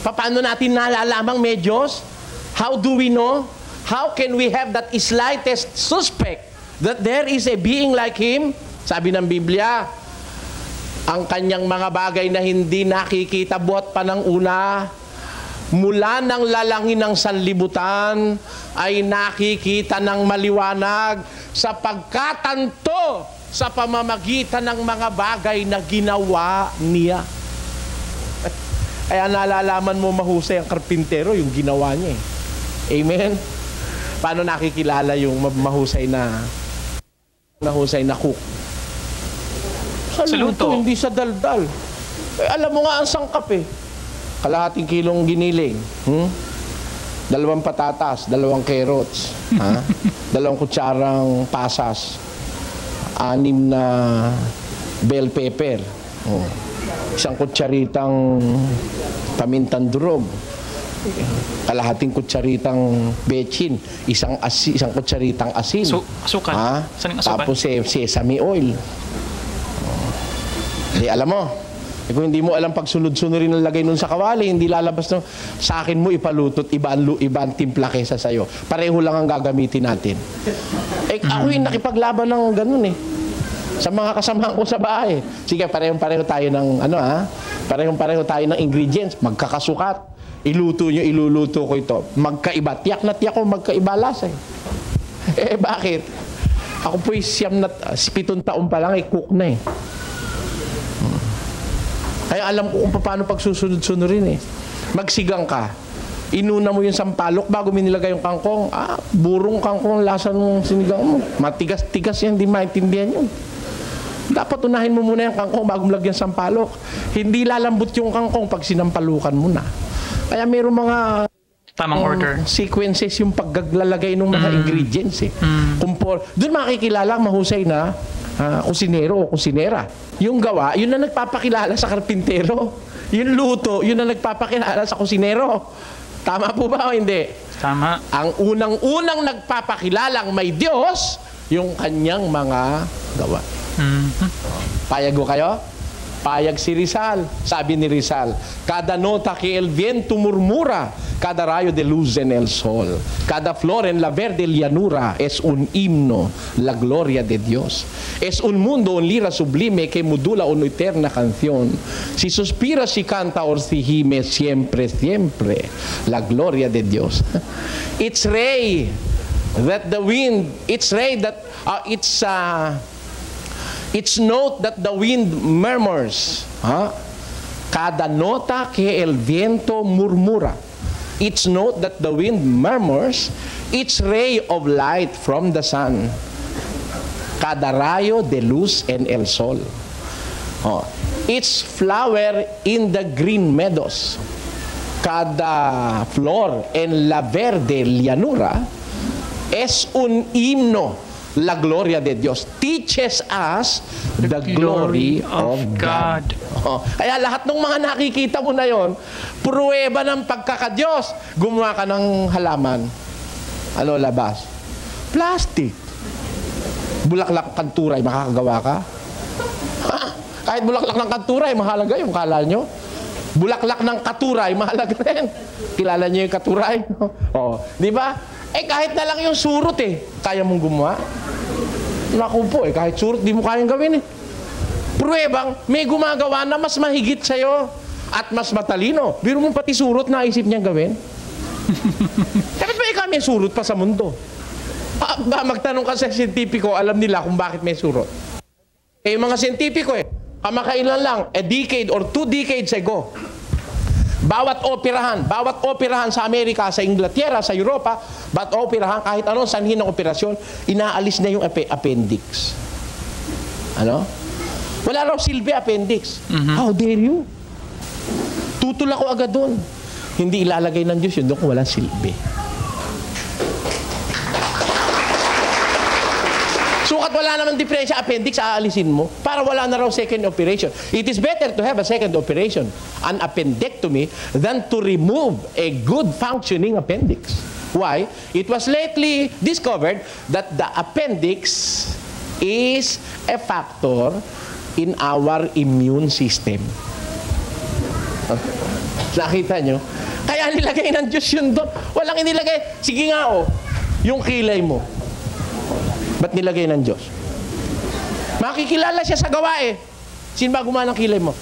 Paano natin nalalamang may Diyos? How do we know? How can we have that slightest suspect that there is a being like Him? Sabi ng Biblia, ang kanyang mga bagay na hindi nakikita buhat pa ng una, mula ng lalangin ng sanlibutan, ay nakikita ng maliwanag sa pagkatanto sa pamamagitan ng mga bagay na ginawa niya. Kaya nalalaman mo mahusay ang karpintero, yung ginawa niya eh. Amen? Paano nakikilala yung mahusay na cook? Sa luto, hindi sa daldal. Alam mo nga ang sangkap eh. Kalahating kilong giniling. 2 patatas, 2 carrots, 2 kutsarang pasas, 6 na bell pepper, 1 kutsaritang pamintang durog, kalahating kutsaritang bechin, 1 kutsaritang asin. Asukal. Tapos sesame oil. Alam mo, kung hindi mo alam pagsunod-sunurin ang lagay nun sa kawali, hindi lalabas no. Sa akin mo ipalutot, iba ang timpla kesa sa'yo. Pareho lang ang gagamitin natin. Ako yung nakipaglaban ng ganun eh. Sa mga kasamahan ko sa bahay. Sige, parehong-pareho tayo ng parehong-pareho tayo ng ingredients. Magkakasukat. Iluluto ko ito. Magkaiba. Tiyak na tiyak ko magkaiba lasa eh. Bakit? Ako po'y 7 taon pa lang, cook na eh. Kaya alam ko kung paano pagsusunod-sunurin eh. Magsigang ka. Inuna mo yung sampalok bago minilagay yung kangkong. Burong kangkong lasa ng sinigang mo. Matigas-tigas yan, hindi maintindihan yun. Dapat unahin mo muna yung kangkong bago lagyan sampalok. Hindi lalambot yung kangkong pag sinampalukan mo na. Kaya mayroong mga tamang order sequences yung paglalagay ng mga ingredients eh. Doon makikilala mahusay na kusinero o kusinera. Yung gawa, yun na nagpapakilala sa karpintero. Yung luto, yun na nagpapakilala sa kusinero. Tama po ba o hindi? Tama. Ang unang-unang nagpapakilalang may Diyos, yung kanyang mga gawa. Payag ko kayo? Payag si Rizal. Sabi ni Rizal, cada nota que el viento murmura, cada rayo de luz en el sol, cada flor en la verde llanura es un himno, la gloria de Dios. Es un mundo, un lira sublime que modula una eterna canción. Si suspira, si canta, or si gime, siempre, siempre, la gloria de Dios. It's ray that the wind, it's ray that, it's note that the wind murmurs. Cada nota que el viento murmura. It's note that the wind murmurs. Each ray of light from the sun. Cada rayo de luz en el sol. Each flower in the green meadows. Cada flor en la verde llanura es un himno. La gloria de Dios teaches us the glory of God. Kaya lahat ng mga nakikita mo na yon, pruweba ng pagkakadiyos. Gumawa ka ng halaman. Ano labas? Plastic. Bulaklak ng kanturay, makakagawa ka? Ha? Kahit bulaklak ng kanturay, mahalaga yung kala nyo. Bulaklak ng katuray, mahalaga rin. Kilala nyo yung katuray? Oo. Di ba? Kahit na lang yung surot kaya mong gumawa. Naku po kahit surot, di mo kayang gawin Pruwebang, may gumagawa na mas mahigit sa'yo at mas matalino. Biro mo pati surot na isip niyang gawin. Dapat ba ikaw may surot pa sa mundo? Magtanong ka sa siyentipiko, alam nila kung bakit may surot. Yung mga siyentipiko kamakailan lang, a decade or 2 decades ago, bawat operahan sa Amerika, sa Inglaterra, sa Europa, bawat operahan, kahit anong sanhin ng operasyon, inaalis na yung appendix. Ano? Wala raw silbi appendix. How dare you? Tutol ako agad doon. Hindi ilalagay ng Diyos yun doon kung wala silbi. Sukat wala naman diferensya appendix, aalisin mo para wala na raw second operation. It is better to have a second operation, an appendectomy, than to remove a good functioning appendix. Why? It was lately discovered that the appendix is a factor in our immune system. Nakita nyo? Kaya nilagay ng Diyos yun doon. Walang inilagay. Sige nga yung kilay mo. Ba't nilagay ng Diyos? Makikilala siya sa gawa Sino ba gumawa ng kilay mo?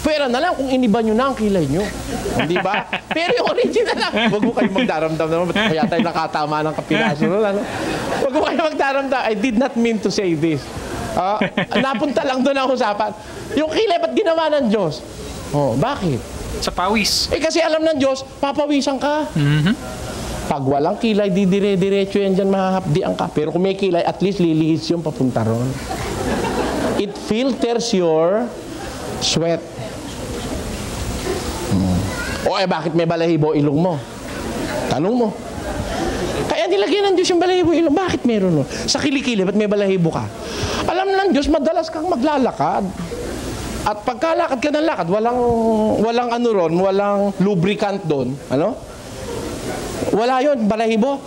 Pwera na lang kung iniba nyo na ang kilay nyo. Di ba? Pero yung original lang. Huwag mo kayo magdaramdam naman. Ba't kaya tayo nakatama ng kapiraso? Huwag mo kayo magdaramdam. I did not mean to say this. Napunta lang doon ang usapan. Yung kilay, ba't ginawa ng Diyos? Bakit? Sa pawis. Kasi alam ng Diyos, papawisan ka. Pag walang kilay, di dire-diretso yan dyan, mahahapdian ka. Pero kung may kilay, at least lilihis yung papunta ron. It filters your sweat. Bakit may balahibo ilong mo? Tanong mo. Kaya nilagyan ng Diyos yung balahibo ilong. Bakit meron Sa kilikili, ba't may balahibo ka? Alam ng Diyos, madalas kang maglalakad. At pagkalakad ka ng lakad, walang ano ron, walang lubricant doon. Ano? Wala yun, balahibo.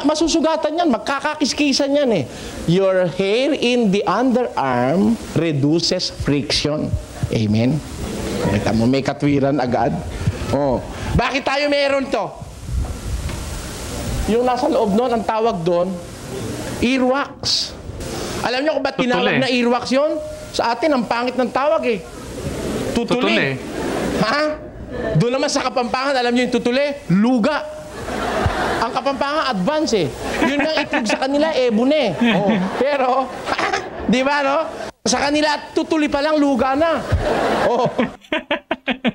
Masusugatan yan, magkakakiskisan yan Your hair in the underarm reduces friction. Amen? Kita mo, may katwiran agad. Bakit tayo meron to? Yung nasa loob nun, ang tawag doon, earwax. Alam niyo kung ba't tinawag na earwax yun? Sa atin, ang pangit ng tawag Tutuli. Ha? Doon naman sa Kapampangan, alam niyo yung tutuli? Luga. Ang Kapampangan, advance Yun nga itlog sa kanila, ebon Pero, di ba Sa kanila, tutuli pa lang, luga na.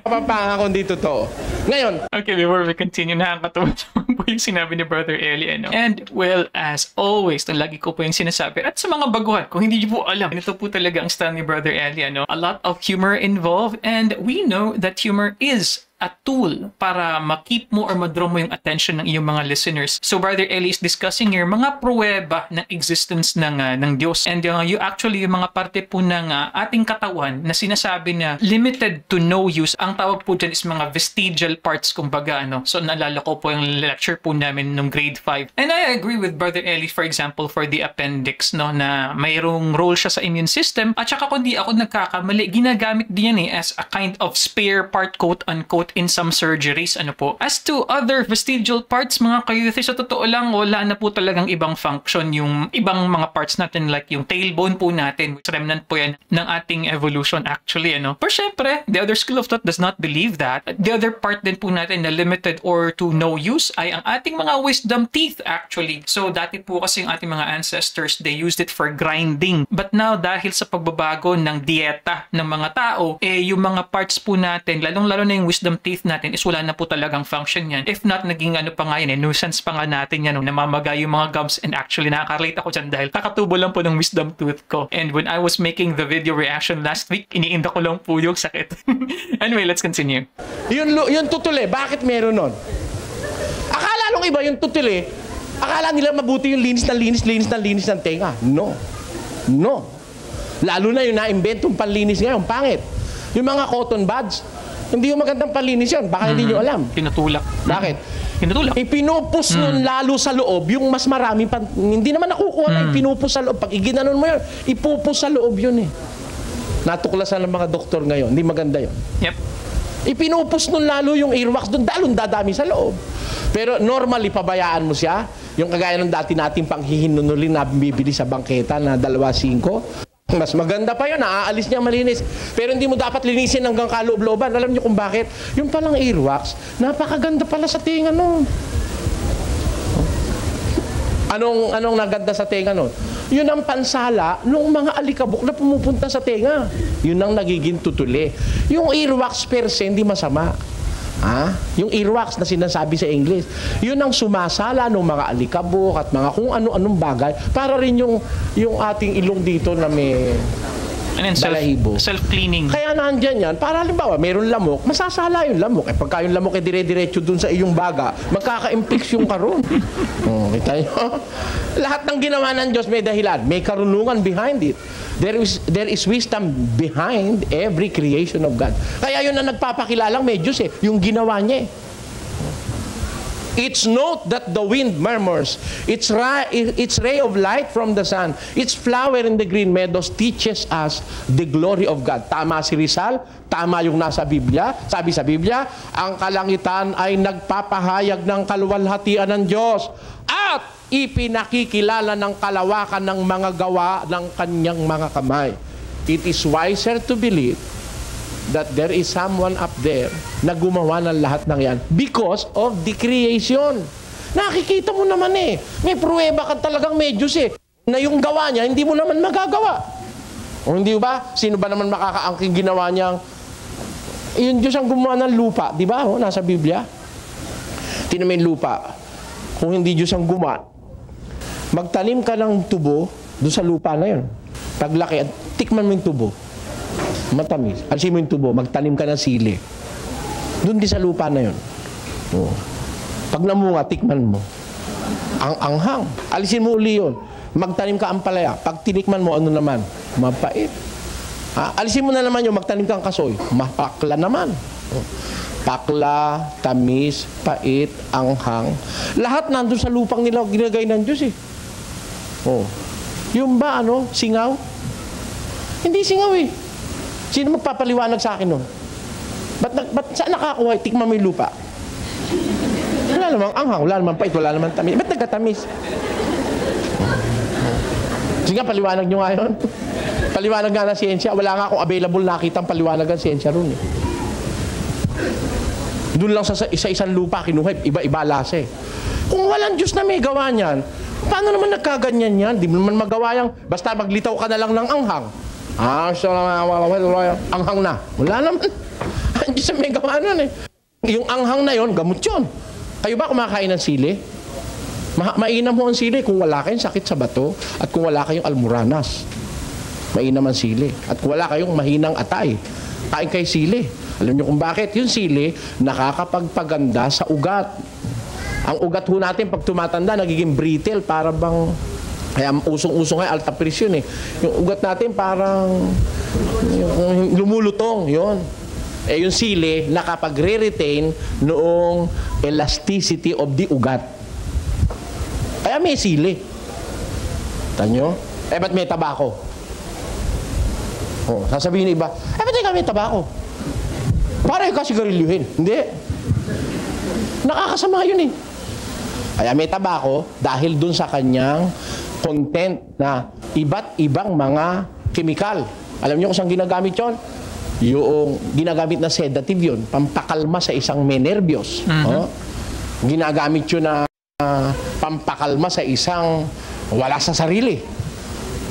Kapampangan kundi totoo. Ngayon. Okay, before we continue, nakakatawa po yung sinabi ni Brother Eli. And, well, as always, lagi ko po yung sinasabi. At sa mga baguhan, kung hindi niyo po alam, ito po talaga ang style ni Brother Eli. A lot of humor involved, and we know that humor is a tool para ma-keep mo or ma-draw mo yung attention ng iyong mga listeners. So Brother Eli is discussing here mga pruweba ng existence ng Diyos. And yung mga parte po ng ating katawan na sinasabi na limited to no use. Ang tawag po dyan is mga vestigial parts kumbaga. So naalala ko po yung lecture po namin nung grade 5. And I agree with Brother Eli, for example, for the appendix, na mayroong role siya sa immune system. At saka kung di ako nagkakamali, ginagamit din yan as a kind of spare part, quote-unquote, in some surgeries. As to other vestigial parts, mga kayuthi, sa totoo lang, wala na po talagang ibang function yung ibang mga parts natin, like yung tailbone po natin, which remnant po yan ng ating evolution actually. Pero syempre, the other school of thought does not believe that. The other part din po natin na limited or to no use ay ang ating mga wisdom teeth actually. So dati po kasi yung ating mga ancestors, they used it for grinding. But now, dahil sa pagbabago ng dieta ng mga tao, yung mga parts po natin, lalong-lalo na yung wisdom teeth natin is wala na po talagang function yan. If not, naging pa nga yan, nuisance pa nga natin yan, namamaga yung mga gums. And actually, nakaka-relate ako dyan dahil kakatubo lang po ng wisdom tooth ko. And when I was making the video reaction last week, iniinda ko lang po yung sakit. Anyway, let's continue. Yung tutuli, bakit meron nun? Akala nung iba yung tutuli, akala nila mabuti yung linis ng tenga. No. Lalo na yung na-inventong panlinis ngayon, pangit. Yung mga cotton buds, Hindi yung magandang palinis yun. Baka hindi nyo alam. Tinutulak. Bakit? Tinutulak. Ipinupus nun lalo sa loob, yung mas marami pa, hindi naman nakukuha na ipinupus sa loob. Pag iginanon mo yun, ipupus sa loob yun eh. Natuklasan ng mga doktor ngayon, hindi maganda yun. Yep. Ipinupus nun lalo yung earwax dun, dalong dadami sa loob. Pero normally, pabayaan mo siya. Yung kagaya ng dati nating panghihinunulin na bibili sa bangketa na 2.5. Mas maganda pa yun, naaalis niya malinis. Pero hindi mo dapat linisin hanggang kaloob-looban. Alam niyo kung bakit? Yung palang earwax, napakaganda pala sa tinga nun. Anong naganda sa tenga nun? Yun ang pansala nung mga alikabok na pumupunta sa tenga. Yun ang nagiging tutuli. Yung earwax per se, hindi masama. Yung earwax na sinasabi sa English, yun ang sumasala ng mga alikabok at mga kung ano-anong bagay para rin yung ating ilong dito na may And then balahibo. self-cleaning. Kaya nandyan yan, para halimbawa, mayroon lamok, masasala yung lamok. Pagka yung lamok dire-diretso dun sa iyong baga, magkaka-impeksyon ka ron. Kita nyo? Lahat ng ginawa ng Diyos may dahilan. May karunungan behind it. There is wisdom behind every creation of God. Kaya yun ang nagpapakilalang may Diyos eh. Yung ginawa niya eh. It's note that the wind murmurs. Its ray of light from the sun. Its flower in the green meadows teaches us the glory of God. Tama si Rizal. Tama yung nasa Biblia. Sabi sa Biblia, ang kalangitan ay nagpapahayag ng kaluwalhatian ng Diyos at ipinakikilala ng kalawakan ng mga gawa ng kanyang mga kamay. It is wiser to believe that there is someone up there na gumawa ng lahat ng yan because of the creation. Nakikita mo naman eh. May pruweba ka talagang may Diyos eh. Na yung gawa niya, hindi mo naman magagawa. O hindi ba? Sino ba naman makakaangking ginawa niyang yung Diyos ang gumawa ng lupa. Di ba? Nasa Biblia. Tingnan mo yung lupa. Kung hindi Diyos ang gumawa, magtanim ka ng tubo doon sa lupa na yun. Paglaki, tikman mo yung tubo. Matamis. Alisin mo yung tubo, magtanim ka ng sili. Doon din sa lupa na yun. Pag namunga, tikman mo. Ang anghang. Alisin mo uli yun. Magtanim ka ampalaya. Pag tinikman mo, ano naman? Mapait. Alisin mo na naman yung magtanim kang kasoy. Mapakla naman. Pakla, tamis, pait, anghang. Lahat nandun sa lupang nila ginagay ng Diyos eh. Yung ba singaw? Hindi singaw eh. Sino magpapaliwanag sa akin nun? Ba't saan nakakuha? Tikman mo yung lupa. Wala namang anghang, wala namang pait, wala namang tamis. Ba't nagkatamis? Sige nga, paliwanag nyo nga yun. Paliwanag nga ng siyensya. Wala nga akong available nakita ang paliwanag ng siyensya ron eh. Doon lang sa isa-isang lupa kinuha, iba-iba lasa eh. Kung walang Diyos na may gawa niyan, paano naman nagkaganyan yan? Di mo naman magawa yan. Basta maglitaw ka na lang ng anghang. Anghang na. Wala naman. Hindi sa may gawa nun eh. Yung anghang na yon, gamot yun. Kayo ba kumakain ng sili? Mainam mo ang sili kung wala kayong sakit sa bato at kung wala kayong almoranas. Mainam ang sili. At kung wala kayong mahinang atay, kain kayo sili. Alam niyo kung bakit? Yung sili, nakakapagpaganda sa ugat. Ang ugat ho natin, pag tumatanda, nagiging brittle, para bang kaya usong-usong ay alta presyon eh. Yung ugat natin parang lumulutong, yon. Yung sili, nakapagre-retain noong elasticity of the ugat. Kaya may sili. Tanyo? Ba't may tabako? Sasabihin ng iba, ba't may tabako? Para yung kasigarilyuhin. Hindi. Nakakasama yun eh. Kaya may tabako dahil dun sa kanyang content na iba't ibang mga chemical. Alam niyo kung saan ginagamit yun? Yung ginagamit na sedative yun, pampakalma sa isang may nervyos. Ginagamit yun na pampakalma sa isang wala sa sarili.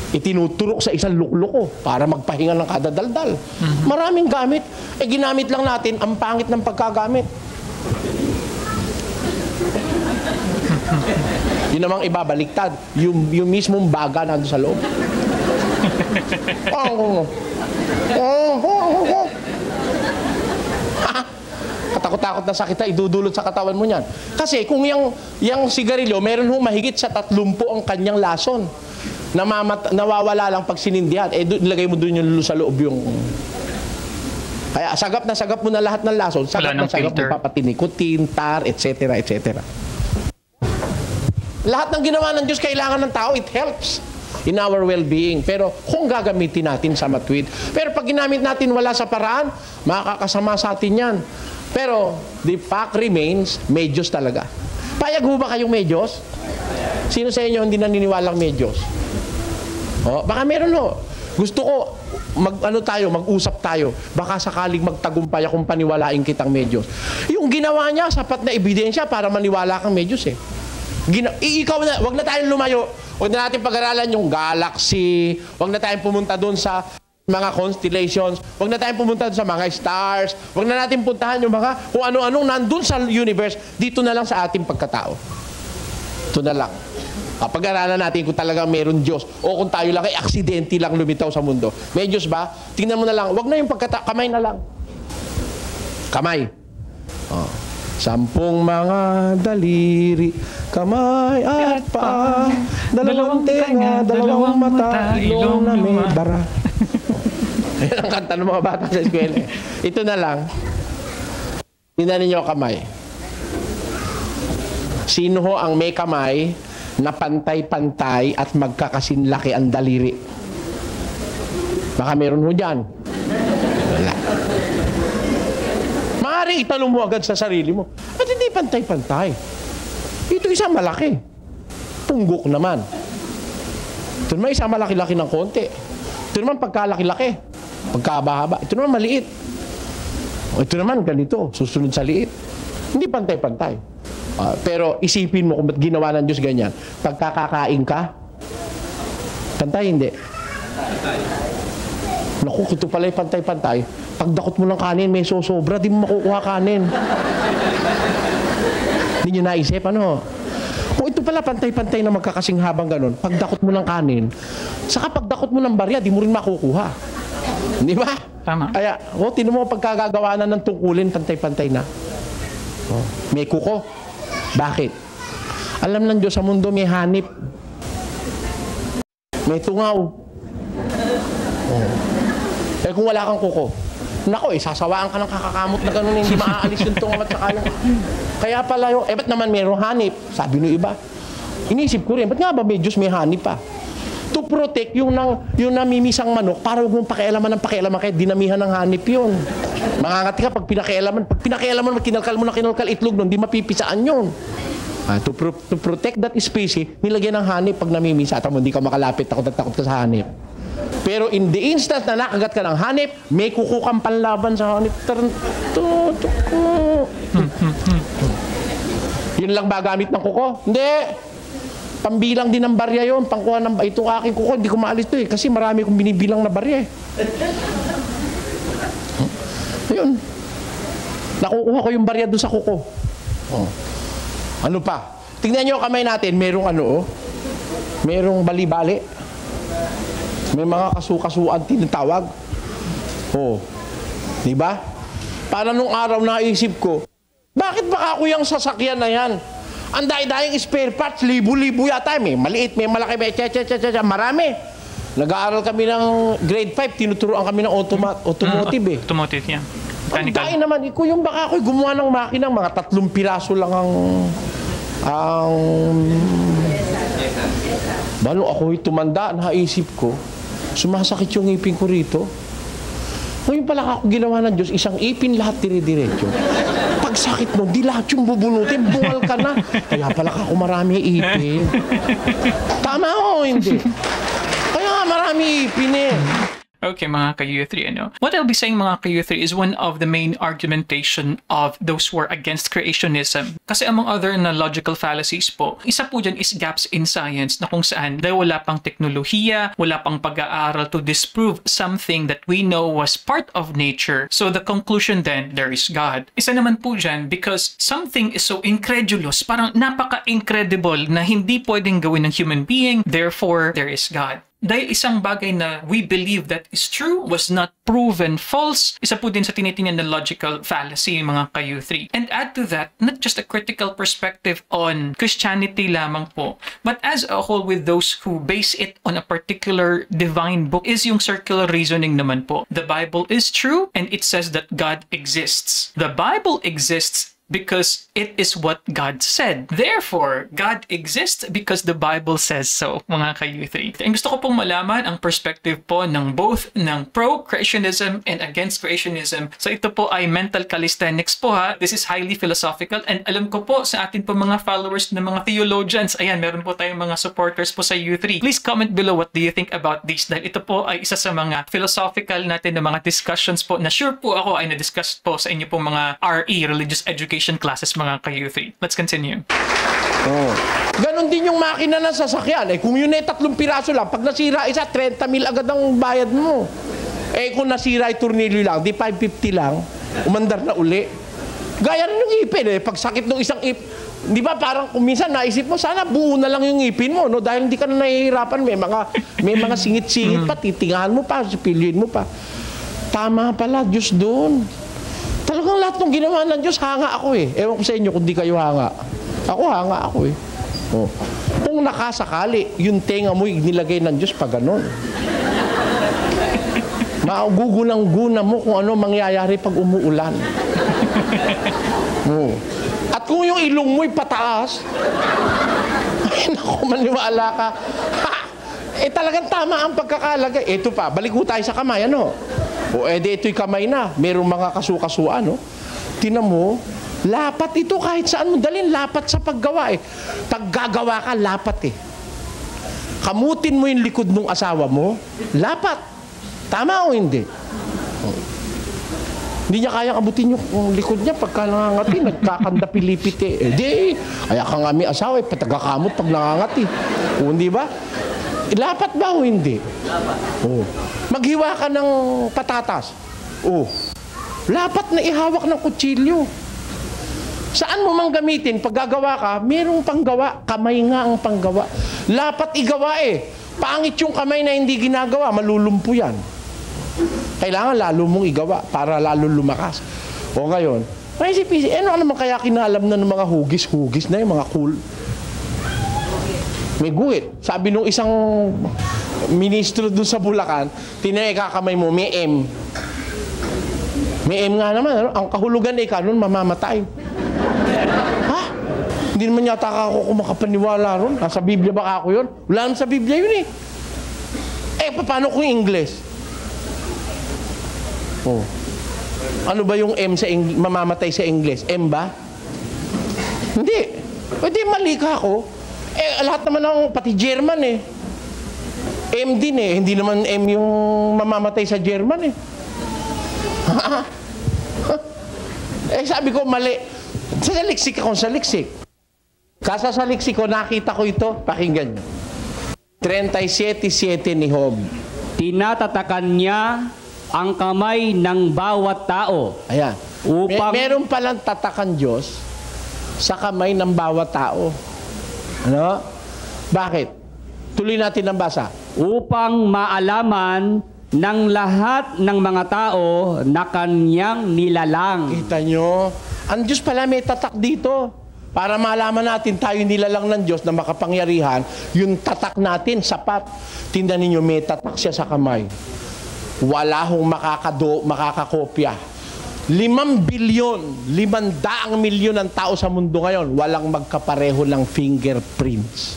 Itinuturok sa isang lukloko para magpahinga ng kadadaldal. Maraming gamit. Ginamit lang natin ang pangit ng pagkagamit. Yun namang ibabaliktad. Yung mismong baga nandun sa loob. Katakot-takot na sakit na idudulot sa katawan mo niyan. Kasi kung yung sigarilyo, meron hong mahigit sa 30 ang kanyang lason. Nawawala lang pag sinindihan. Ilagay mo dun yung sa loob yung Kaya sagap mo na lahat ng lason, sagap Wala na ng sagap filter. mo pa pati nicotine, tar, etc. etc. Lahat ng ginawa ng Diyos kailangan ng tao, it helps in our well-being. Pero kung gagamitin natin sa matuwid. Pero pag ginamit natin wala sa paraan, makakasama sa atin yan. Pero the fact remains, may Diyos talaga. Payag ho ba kayong may Diyos? Sino sa inyo hindi naniniwalang may Diyos? Oh, baka meron ho. Gusto ko mag-usap tayo. Baka sakaling magtagumpay akong paniwalain kitang may Diyos. Yung ginawa niya, sapat na ebidensya para maniwala kang may Diyos eh. Ikaw na, wag na tayong lumayo. Wag na natin pag-aralan yung galaxy. Wag na tayong pumunta doon sa mga constellations. Wag na tayong pumunta doon sa mga stars. Wag na natin puntahan yung mga kung ano-anong nandun sa universe. Dito na lang sa ating pagkatao. Ito na lang. Pag-aralan natin kung talagang meron Diyos o kung tayo lang ay aksidente lang lumitaw sa mundo. May Diyos ba? Tingnan mo na lang. Wag na yung kamay na lang. Kamay. Oh. 10 mga daliri, kamay at paa, 2 tenga, 2 mata, ilong na may bara. Yan ang kanta ng mga bata sa eskwela. Ito na lang. Tingnan ninyo kamay. Sino ho ang may kamay na pantay-pantay at magkakasinlaki ang daliri? Baka meron ho dyan. Wala. Maaari itanong mo agad sa sarili mo, at hindi pantay-pantay? Ito isang malaki. Punggok naman. Ito naman isang malaki-laki ng konti. Ito naman pagkalaki-laki. Pagkahaba-haba. Ito naman maliit. Ito naman ganito, susunod sa liit. Hindi pantay-pantay. Pero isipin mo kung ba't ginawa ng Diyos ganyan. Pagkakakain ka, pantay hindi. Naku, ito pala yung pantay-pantay. Pagdakot mo ng kanin, may sosobra, di mo makukuha kanin. Hindi nyo naisip, ano? Kung ito pala pantay-pantay na magkakasing habang ganun, pagdakot mo ng kanin, saka pagdakot mo ng barya, di mo rin makukuha. Di ba? Tama. Kaya, tinan mo pagkagagawa na ng tungkulin, pantay-pantay na. May kuko. Bakit? Alam ng Diyos sa mundo may hanip. May tungaw. Eh kung wala kang kuko, nako sasawaan ka ng kakakamot na gano'n, hindi maaalis yung tungaw at saka yung... Kaya pala yung, ba't naman mayroong hanip? Sabi nung iba. Inisip ko rin, ba't nga ba may Diyos may hanip pa? To protect yung namimisang manok para huwag mong pakialaman ng pakialaman kahit dinamihan ng hanip yun. Mangangati ka pag pinakialaman, kinalkal mo na kinalkal itlog nun, di mapipisaan yun. To protect that species, nilagyan ng hanip pag namimisa. At hindi ka makalapit, takot ka sa hanip. Pero in the instant na nakagat ka ng hanip, may kuko kang panlaban sa hanip. Yun lang ba gamit ng kuko? Hindi. Pambilang din ng barya yun. Pangkuha ng itong aking kuko, hindi ko maalis to eh. Kasi marami kong binibilang na barya eh. Ayun. Nakukuha ko yung barya doon sa kuko. Ano pa? Tingnan nyo kamay natin. Merong merong bali-bali. May mga kasukasuan tinatawag. Di ba? Para nung araw naisip ko, bakit baka ako yung sasakyan na yan? Ang dahi-dahing spare parts, libo-libo yata. May maliit, may malaki, may marami. Nag-aaral kami ng grade 5, tinuturoan kami ng automotive eh. Automotive, yan. Ang dahi naman, yung baka ako'y gumawa ng makinang, mga 3 piraso lang ang Balo ako'y tumanda, naisip ko, sumasakit yung ngipin ko rito. Ngayon pala ako ginawa ng Diyos, isang ipin lahat dire-diretso. Pagsakit mo, di lahat yung bubunutin, bungal ka na. Kaya pala ako marami ipin. Tama o hindi? Kaya marami ipin eh. Okay, mga ka-U3, What I'll be saying, mga ka-U3, is one of the main argumentation of those who are against creationism. Kasi among other na logical fallacies po, isa po dyan is gaps in science na kung saan dahil wala pang teknolohiya, wala pang pag-aaral to disprove something that we know was part of nature. So the conclusion then, there is God. Isa naman po dyan, because something is so incredulous, parang napaka-incredible na hindi pwedeng gawin ng human being, therefore, there is God. dahil isang bagay na we believe that is true was not proven false. Isa po din sa tinitingnan na logical fallacy, mga ka-U3. And add to that, not just a critical perspective on Christianity lamang po, but as a whole with those who base it on a particular divine book is yung circular reasoning naman po. The Bible is true and it says that God exists. The Bible exists because it is what God said. Therefore, God exists because the Bible says so, mga ka-U3. Ang gusto ko pong malaman ang perspective po ng both ng pro-creationism and against creationism. So ito po ay mental calisthenics po ha. This is highly philosophical and alam ko po sa atin po mga followers ng mga theologians, ayan, meron po tayong mga supporters po sa U3. Please comment below what do you think about this dahil ito po ay isa sa mga philosophical natin na mga discussions po na sure po ako ay na-discuss po sa inyo pong mga RE, Religious Education classes, mga ka-U3. Let's continue. Ganon din yung makina ng sasakyan. Kung yun ay 3 piraso lang, pag nasira isa, 30,000 agad ang bayad mo. Kung nasira ay tornilyo lang, di 550 lang, umandar na uli. Gaya rin yung ipin pag sakit ng isang di ba parang kung minsan naisip mo, sana buo na lang yung ipin mo, no? Dahil hindi ka na nahihirapan, may mga singit-singit pa, titingahan mo pa, sipilin mo pa. Tama pala, Diyos doon. Talagang lahat ng ginawa ng Diyos, hanga ako Ewan ko sa inyo kung di kayo hanga. Ako hanga ako Kung nakasakali, yung tenga mo nilagay ng Diyos pa ganon. Magugunang-guna mo kung ano mangyayari pag umuulan. At kung yung ilong mo'y pataas, ay naku, maniwala ka. Talagang tama ang pagkakalagay. Ito pa, balik ko tayo sa kamay, ano? Ito'y kamay na. Merong mga kasukasuan, no? Tinan mo, lapat ito kahit saan mo dalhin. Lapat sa paggawa, Pag gagawa ka, lapat, Kamutin mo yung likod ng asawa mo, lapat. Tama o hindi? Hindi niya kayang abutin yung likod niya pagka nangangati, nagkakandapilipit kaya ka nga may asawa, patagakamot pag nangangati. Hindi ba? Lapat ba o hindi? Maghiwa ka ng patatas. Lapat na ihawak ng kutsilyo. Saan mo mang gamitin? Pag gagawa ka, merong panggawa. Kamay nga ang panggawa. Lapat igawa Pangit yung kamay na hindi ginagawa, malulumpo yan. Kailangan lalo mong igawa para lalo lumakas. Ngayon, maisip-isip, ano naman kaya kinalam na ng mga hugis-hugis na yung mga cool? May guhit. Sabi nung isang ministro doon sa Bulacan, kakamay mo, may M. May M nga naman. Ang kahulugan nun, mamamatay. Hindi naman yata ako makapaniwala ron. Nasa Biblia ba ako yun? Wala naman sa Biblia yun paano kung English? Ano ba yung M sa mamamatay sa English? M ba? Hindi. Pwede mali ka ako. Lahat naman ng, pati German M din Hindi naman M yung mamamatay sa German sabi ko mali. Sa liksik ako, sa liksik. Kasa sa liksik ko, nakita ko ito, pakinggan nyo. 37:7 ni Job. Tinatatakan niya ang kamay ng bawat tao. Ayan. Meron palang tatakan Diyos sa kamay ng bawat tao. Ano? Bakit? Tuloy natin ang basa. Upang maalaman ng lahat ng mga tao na kanyang nilalang. Kita nyo? Ang Diyos pala may tatak dito. Para malaman natin tayo nilalang ng Diyos na makapangyarihan, yung tatak natin, sapat. Tingnan ninyo, may tatak siya sa kamay. Wala hong makakakopya. 5 bilyon, 500 milyon ang tao sa mundo ngayon, walang magkapareho ng fingerprints.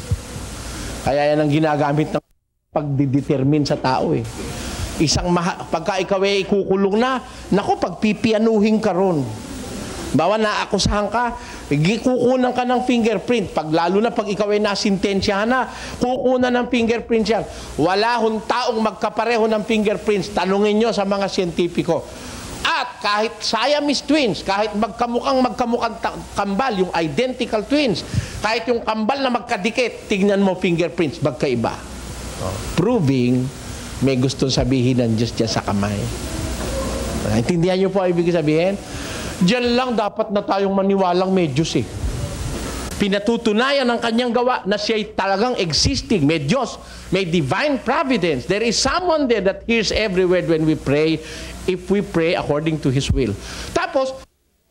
Kaya yan ang ginagamit ng pagdidetermine sa tao pagka ikaw ikukulong na, naku, pagpipianuhin ka ron. Bawa naakusahan ka, kukunan ka ng fingerprint. Lalo na pag ikaw ay nasintensyahan na, kukunan ng fingerprint yan. Wala hong taong magkapareho ng fingerprints. Tanungin nyo sa mga siyentipiko. At kahit Siamese twins, kahit magkamukhang kambal, yung identical twins, kahit yung kambal na magkadikit, tignan mo fingerprints, magkaiba. Proving may gustong sabihin ng Diyos dyan sa kamay. Intindihan nyo po ang ibig sabihin? Diyan lang dapat na tayong maniwalang may Diyos Pinatutunayan ng kanyang gawa na siya'y talagang existing. May Diyos, may divine providence. There is someone there that hears every word when we pray, if we pray according to His will. Tapos,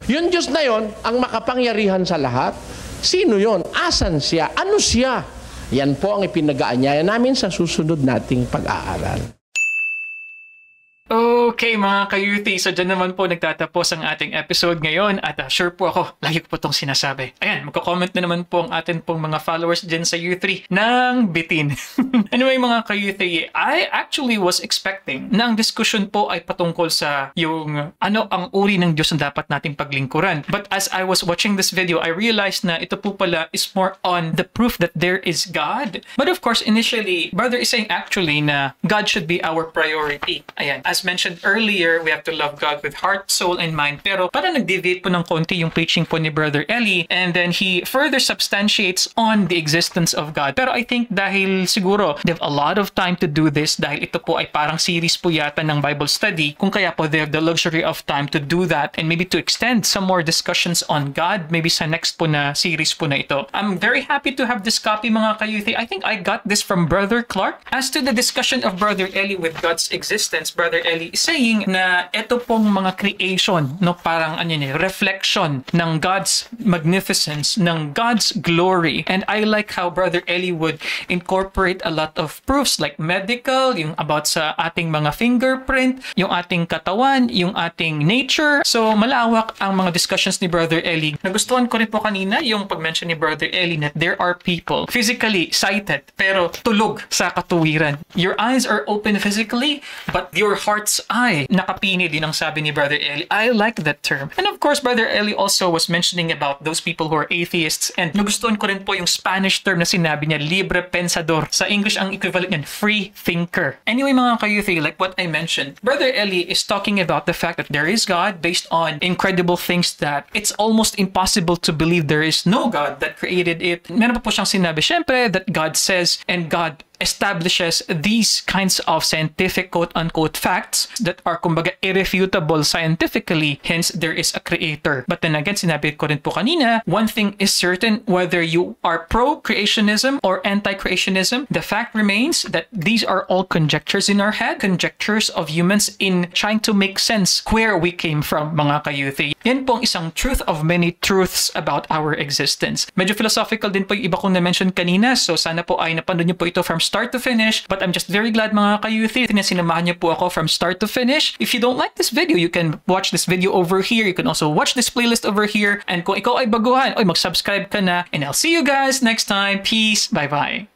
yung Diyos na yon ang makapangyarihan sa lahat. Sino yon? Asan siya? Ano siya? Yan po ang ipinag-aanyaya namin sa susunod nating pag-aaral. Okay mga ka-Youthy, so dyan naman po nagtatapos ang ating episode ngayon at sure po ako, lagi ko po itong sinasabi. Ayan, magko-comment na naman po ang atin pong mga followers dyan sa U3 ng bitin. Anyway mga ka-Youthy, I actually was expecting na ang diskusyon po ay patungkol sa yung ano ang uri ng Diyos na dapat nating paglingkuran. But as I was watching this video, I realized na ito po pala is more on the proof that there is God. But of course, initially, Brother is saying actually na God should be our priority. Ayan, as mentioned earlier, we have to love God with heart, soul, and mind. Pero parang nag-deviate po ng konti yung preaching po ni Brother Eli, and then he further substantiates on the existence of God. Pero I think dahil siguro they have a lot of time to do this, dahil ito po ay parang series po yata ng Bible study, kung kaya po they have the luxury of time to do that and maybe to extend some more discussions on God, maybe sa next po na series po na ito. I'm very happy to have this copy mga ka-Youthy. I think I got this from Brother Clark. As to the discussion of Brother Eli with God's existence, Brother Eli is saying na ito pong mga creation, no, parang reflection ng God's magnificence, ng God's glory. And I like how Brother Eli would incorporate a lot of proofs like medical, yung about sa ating mga fingerprint, yung ating katawan, yung ating nature. So malawak ang mga discussions ni Brother Eli. Nagustuhan ko rin po kanina yung pag-mention ni Brother Eli that there are people physically sighted pero tulog sa katuwiran. Your eyes are open physically but your heart's eye nakapini din ang sabi ni Brother Eli. I like that term. And of course, Brother Eli also was mentioning about those people who are atheists, and nagustuhan ko rin po yung Spanish term na sinabi niya, libre pensador. Sa English, ang equivalent niyan, free thinker. Anyway, mga ka-Youthy, like what I mentioned, Brother Eli is talking about the fact that there is God based on incredible things that it's almost impossible to believe there is no God that created it. Meron pa po siyang sinabi, syempre, that God says and God establishes these kinds of scientific quote-unquote facts that are kumbaga irrefutable scientifically, hence there is a creator. But then again, sinabi ko rin po kanina, one thing is certain, whether you are pro-creationism or anti-creationism, the fact remains that these are all conjectures in our head, conjectures of humans in trying to make sense where we came from, mga ka-Youthy. Yan pong isang truth of many truths about our existence. Medyo philosophical din po yung iba kong na-mention kanina, so sana po ay napanood niyo po ito from start to finish, but I'm just very glad mga ka-Youthy na sinamahan niyo po ako from start to finish. If you don't like this video, you can watch this video over here. You can also watch this playlist over here. And kung ikaw ay baguhan, mag-subscribe ka na. And I'll see you guys next time. Peace. Bye-bye.